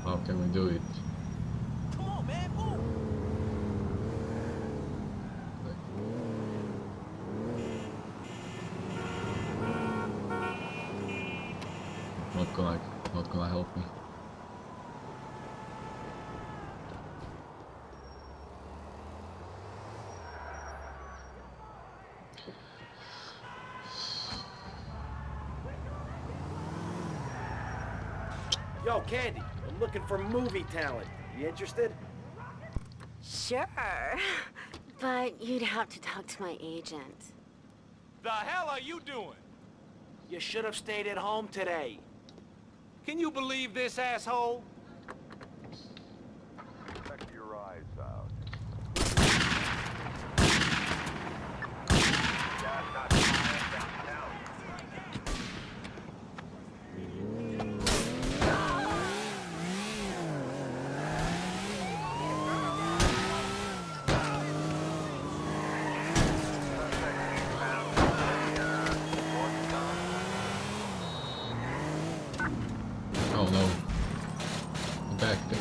How can we do it? Come on, man, move! Not gonna help me. Yo, Candy, I'm looking for movie talent. You interested? Sure. But you'd have to talk to my agent. The hell are you doing? You should have stayed at home today. Can you believe this asshole? Check your eyes out.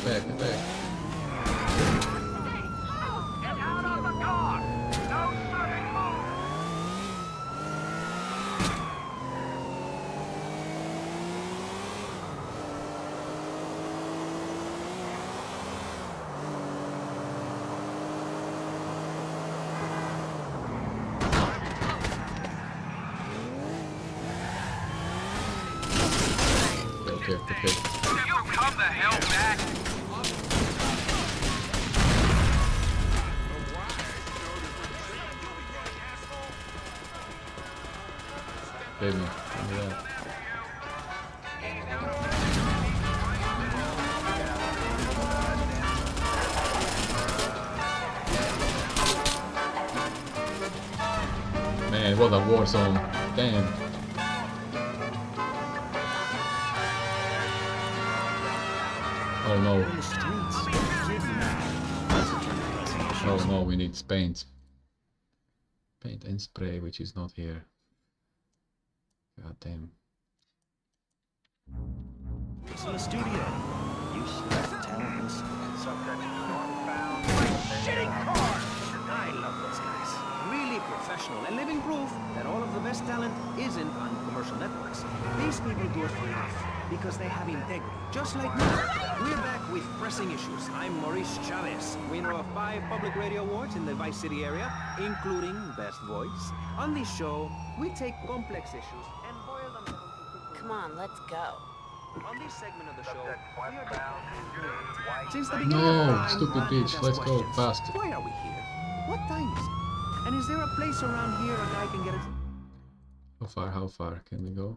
back. Get out of the car! No sudden move! Okay. You come the hell back! Give me that. Man, what a war zone. Damn. Oh no. Oh no, we need paint. Paint and spray, which is not here. God damn. It's in the studio. Useless, talentless. Shitting car! I love those guys. Really professional and living proof that all of the best talent isn't on commercial networks. These people do it for life because they have integrity, just like me. We're back with pressing issues. I'm Maurice Chavez, winner of 5 public radio awards in the Vice City area, including Best Voice. On this show, we take complex issues and boil them down to... Come on, let's go. On this segment of the show, we are since the beginning of No, time, stupid God bitch, has let's go questions. fast. Why are we here? What time is it? And is there a place around here a guy can get it? How far can we go?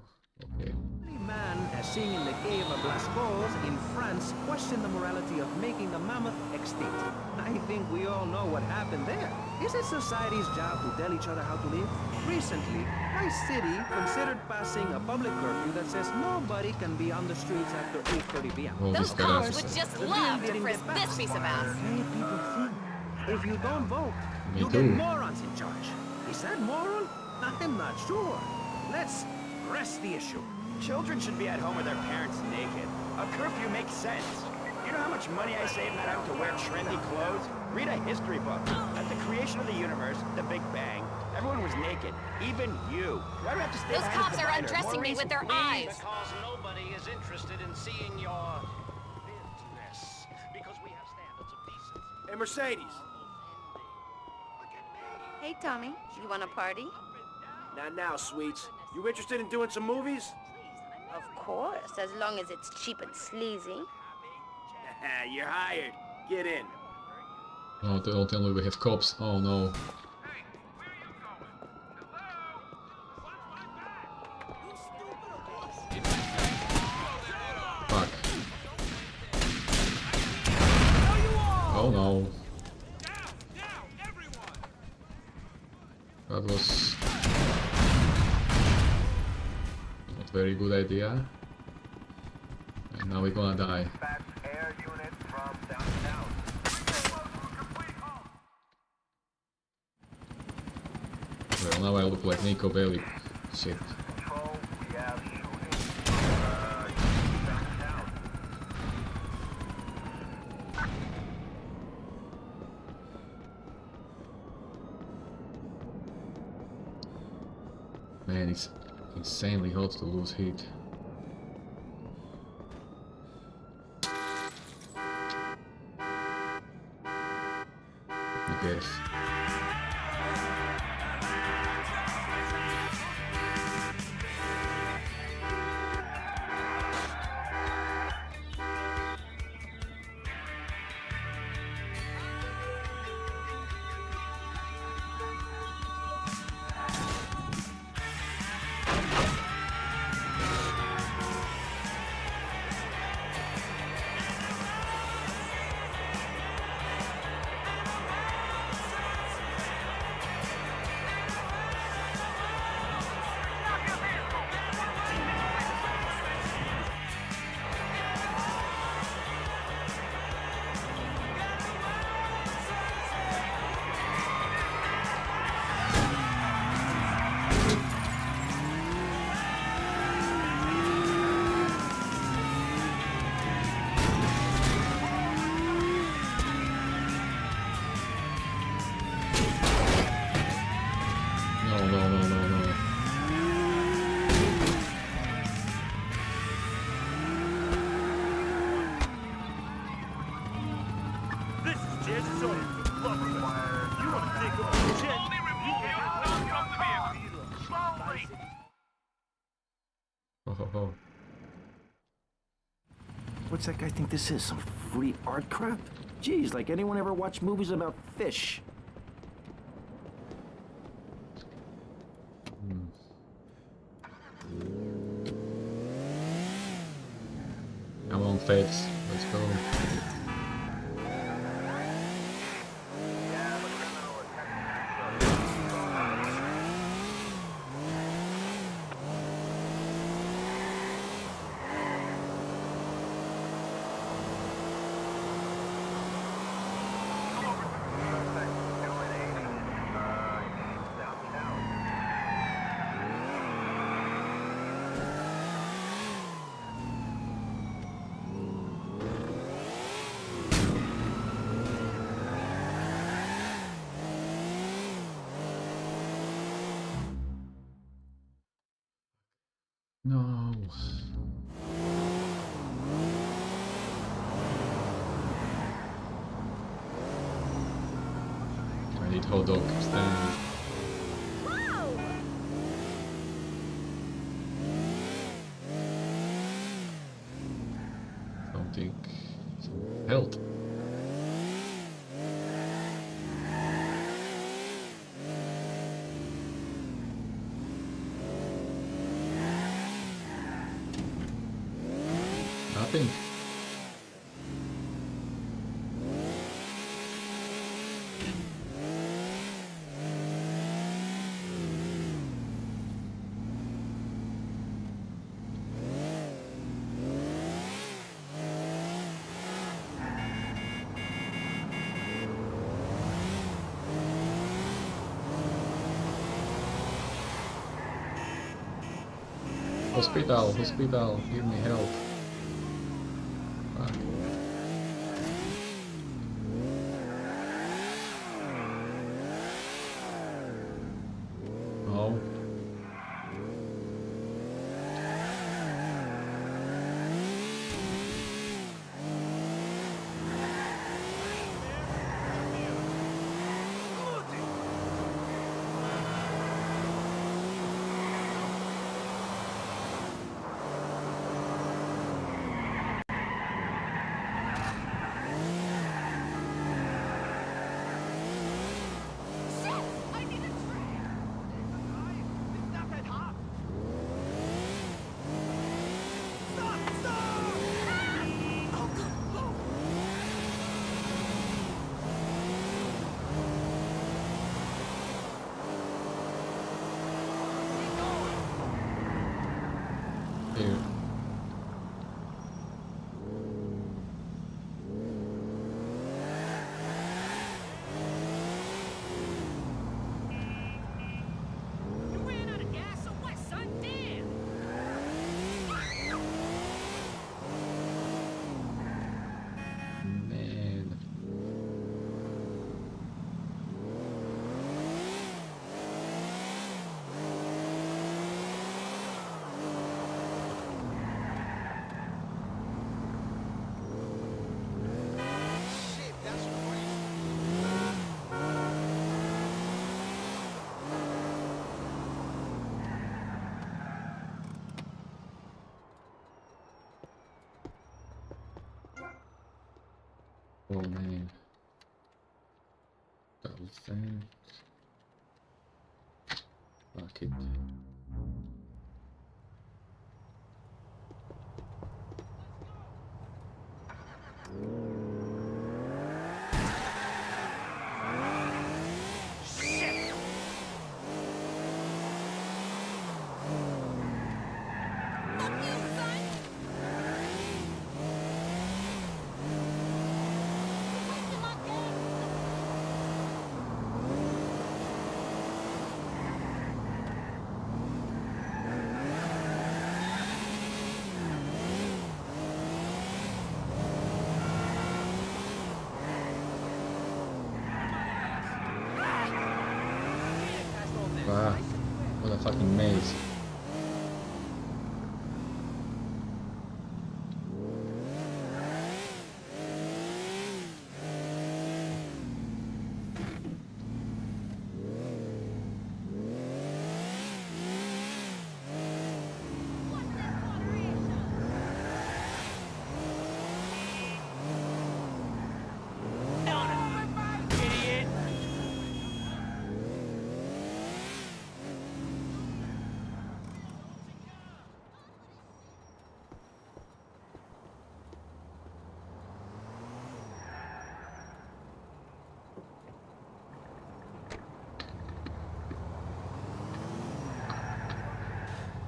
Okay. A man, as seen in the cave of Lascaux in France, questioned the morality of making the mammoth extinct. I think we all know what happened there. Is it society's job to tell each other how to live? Recently, my city considered passing a public curfew that says nobody can be on the streets after 8:30 p.m. Oh, Those cops would just love to frisk this piece of ass. Hey, people think. If you don't vote, Me you too. get morons in charge. Is that moral? I'm not sure. Let's press the issue. Children should be at home with their parents naked. A curfew makes sense. You know how much money I save not having to wear trendy clothes? Read a history book. At the creation of the universe, the Big Bang, everyone was naked. Even you. Why do I have to stay Those behind cops the are divider? undressing me Maurice, with their please. eyes. Because nobody is interested in seeing your business. Because we have standards of decency. Hey, Mercedes. Hey, Tommy, you want a party? Not now, sweets. You interested in doing some movies? Of course, as long as it's cheap and sleazy. You're hired. Get in. Oh, don't tell me we have cops. Oh no. Fuck. Oh no. That was not very good idea. And now we're gonna die. Well, now I look like Nico Bellic. Shit. Man, it's insanely hard to lose heat. I guess. ho, ho. What's that guy think this is? Some free art crap? Geez, like anyone ever watch movies about fish? Come on, Feds, let's go. No. I need hot dog stand. Something. Some health. Nothing. Hospital, hospital, give me help. Fuck. No. Here. Man. Oh man. $1,000. Fuck it. Wow, what a fucking maze.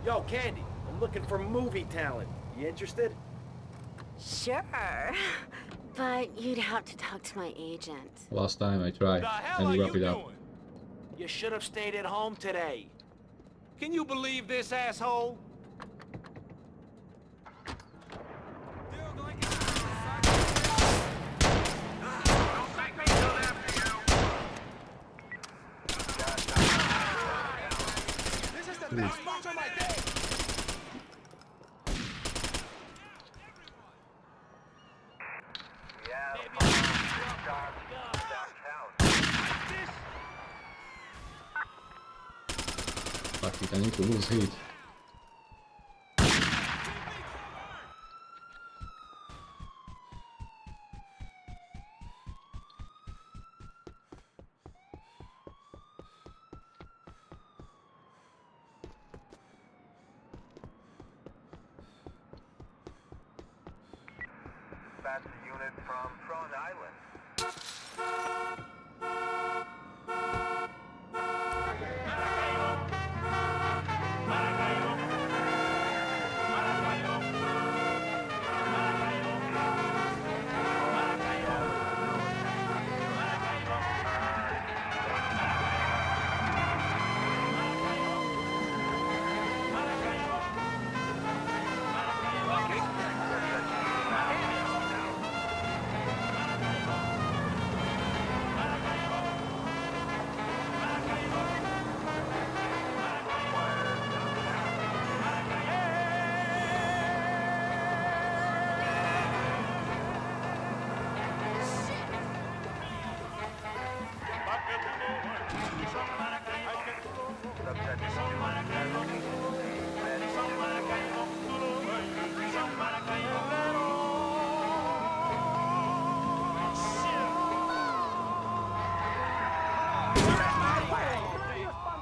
Yo, Candy, I'm looking for movie talent. You interested? Sure. But you'd have to talk to my agent. Last time I tried, and we wrap it up. You should have stayed at home today. Can you believe this, asshole? This is the best match of my day. Fuck it, I need to lose heat. That's a unit from Front Island.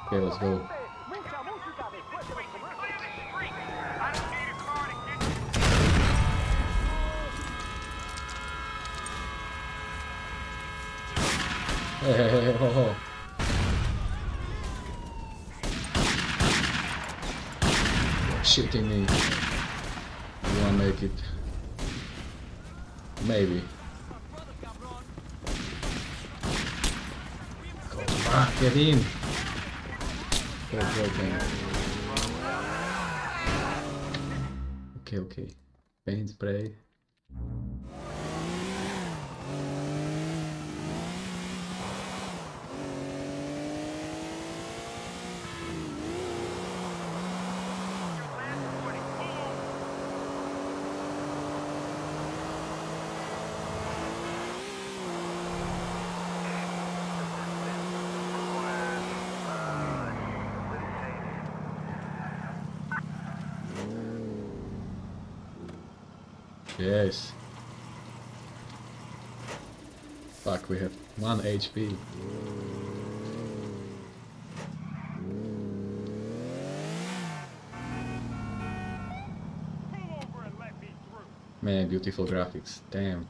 Okay, let's go. Hey, ho, ho. You're shitting me. You wanna make it? Maybe. Come on, get in. Okay. Paint spray. Yes. Fuck, we have 1 HP. Man, beautiful graphics. Damn.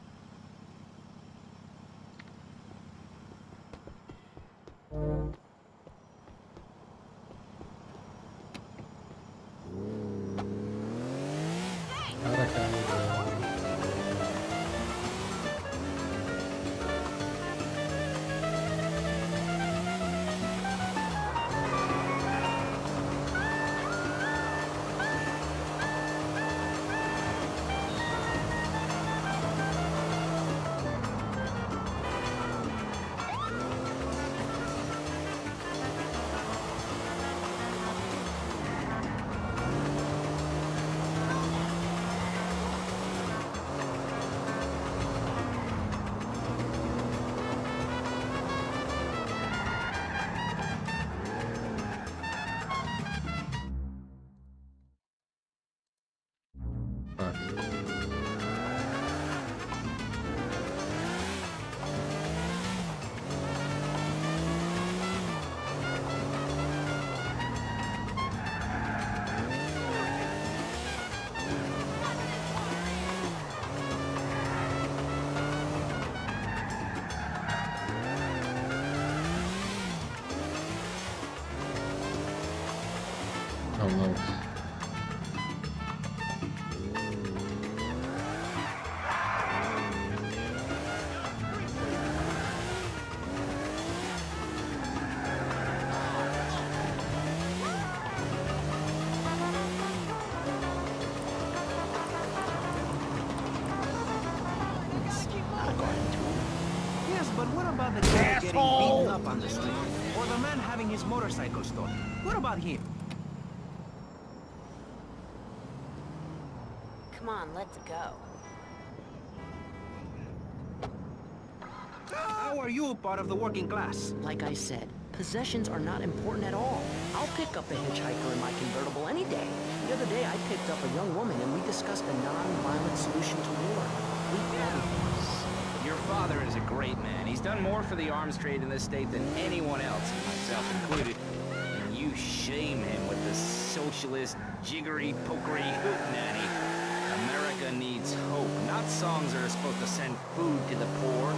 Oh no. But what about the guy getting beaten up on the street? Or the man having his motorcycle stolen? What about him? Come on, let's go. How are you part of the working class? Like I said, possessions are not important at all. I'll pick up a hitchhiker in my convertible any day. The other day, I picked up a young woman and we discussed a non-violent solution to war. Your father is a great man. He's done more for the arms trade in this state than anyone else, myself included. And you shame him with this socialist, jiggery, pokery hootenanny. America needs hope, not songs that are supposed to send food to the poor.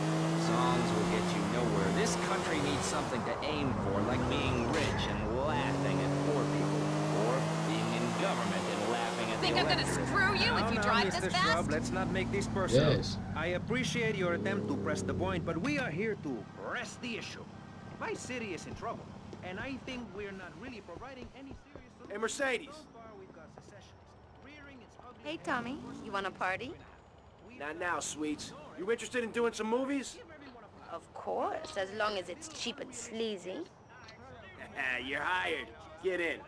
Songs will get you nowhere. This country needs something to aim for, like being rich and laughing at poor people, or being in government and laughing at Think the I'm gonna electorate. screw you if you drive Mr. this fast? Shrub, let's not make this personal. Yes. I appreciate your attempt to press the point, but we are here to press the issue. My city is in trouble, and I think we're not really providing any serious solution. Hey, Mercedes. So far, we've got secessionists rearing its ugly Hey, Tommy, you want a party? Not now, sweets. You interested in doing some movies? Of course, as long as it's cheap and sleazy. You're hired. Get in.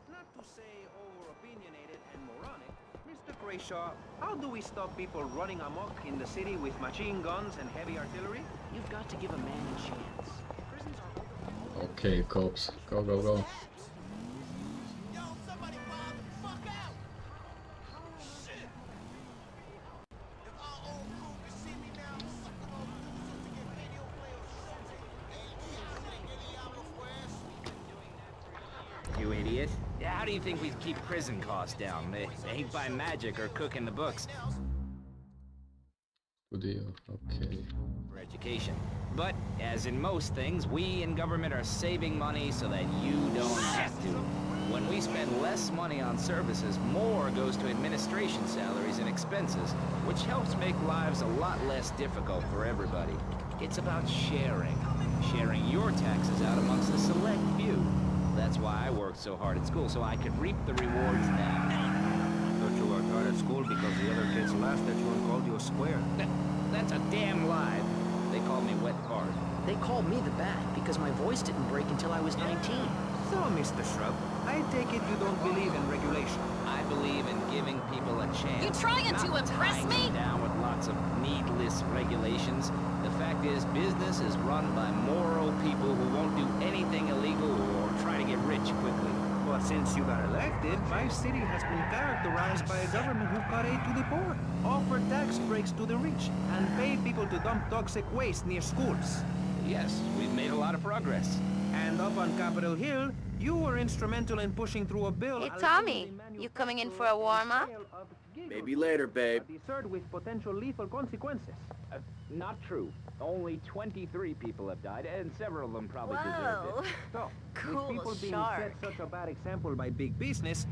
Not to say over-opinionated and moronic, Mr. Crenshaw, how do we stop people running amok in the city with machine guns and heavy artillery? You've got to give a man a chance. Prisons are Okay, cops. Go, go, go. You idiot. How do you think we keep prison costs down? They ain't by magic or cooking the books. Good deal. Okay. For education. But, as in most things, we in government are saving money so that you don't have to. When we spend less money on services, more goes to administration salaries and expenses, which helps make lives a lot less difficult for everybody. It's about sharing. Sharing your taxes out amongst a select few. That's why I worked so hard at school, so I could reap the rewards now. Thought you worked hard at school because the other kids laughed at you and called you a square. That's a damn lie. They called me wet fart. They called me the Bat because my voice didn't break until I was 19. So, Mr. Shrub, I take it you don't believe in regulation. I believe in giving people a chance. You trying to not impress tying me? them down with lots of needless regulations. The fact is, business is run by moral people who won't do anything illegal or try to get rich quickly. But since you got elected, my city has been characterized by a government who cut aid to the poor, offered tax breaks to the rich, and paid people to dump toxic waste near schools. Yes, we've made a lot of progress. And up on Capitol Hill, you were instrumental in pushing through a bill... Hey, Tommy, you coming in for a warm-up? Maybe later, babe. Absurd with potential lethal consequences. Not true. Only 23 people have died, and several of them probably deserved Whoa. it. So, Cool with people being shark. set such a bad example by big business...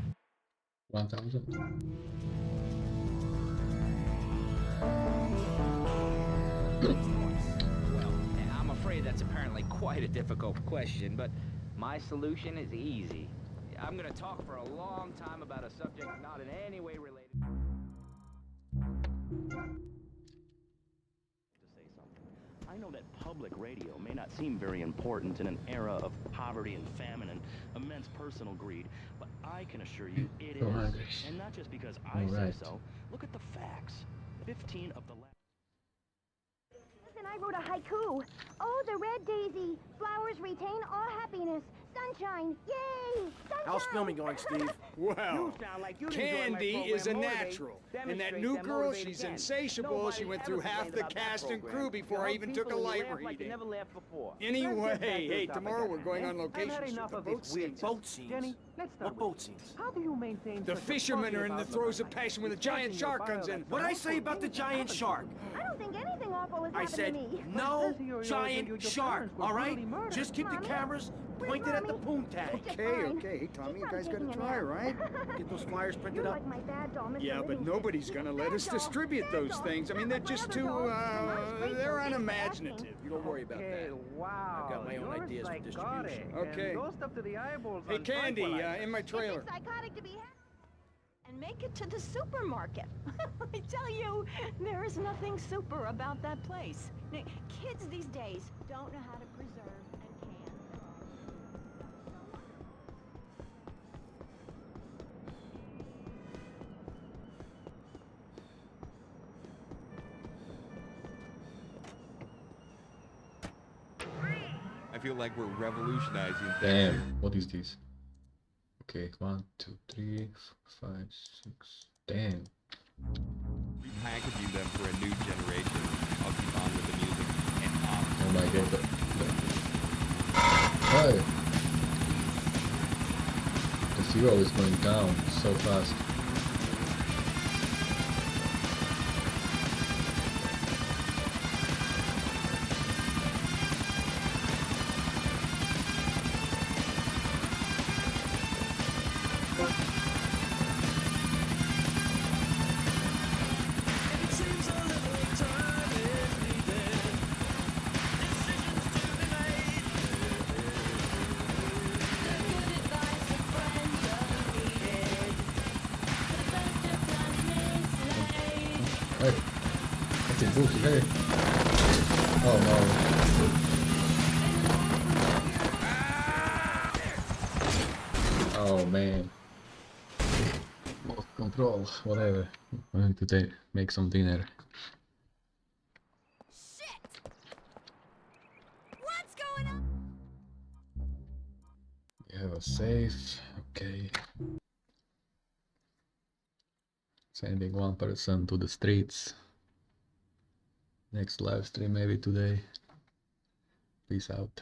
1000. Well, I'm afraid that's apparently quite a difficult question, but my solution is easy. I'm gonna talk for a long time about a subject not in any way related. I know that public radio may not seem very important in an era of poverty and famine and immense personal greed, but I can assure you it is. And not just because I say so. Look at the facts. 15 of the last... Listen, I wrote a haiku. Oh, the red daisy. Flowers retain all happiness. Sunshine. Yay! Sunshine! How's filming going, Steve? Well, Candy is a natural. And that new girl, she's insatiable. She went through half the cast and crew before I even took a light reading. Anyway, hey, tomorrow we're going on location shoot the boat scenes. Boat scenes? Jenny, let's start. What boat scenes? How do you maintain The such a fishermen are in the positive throes of outlook? passion when a giant shark comes in. What'd I say about the giant shark? I don't think anything awful is I happening said, to me. no your giant shark, all right? Just keep the cameras pointed at the boom tag. Okay, hey, Tommy, you guys gotta try, right? Get those flyers printed You're up. like my bad doll, Mr. Yeah, but Livingston. nobody's gonna let us distribute those things. I mean, they're just too, they're unimaginative. You don't worry about that. Wow. I've got my own ideas for distribution. Okay. And goes up to the eyeballs Hey, on Candy, tranquilizers. in my trailer. It's psychotic to be And make it to the supermarket. I tell you, there is nothing super about that place. Kids these days don't know how to preserve and can. I feel like we're revolutionizing things. Damn, what is this? Okay, 1, 2, 3, 4, 5, 6. Damn. Repackaging them for a new generation. I'll keep on with the music and on. Oh my god. Hey! The fuel is going down so fast. Hey, fucking booty, hey. Oh no. Oh man. Lost control, whatever. I'm going to make some dinner. Shit! What's going on? We have a safe, okay. Sending one person to the streets. Next live stream maybe today. Peace out.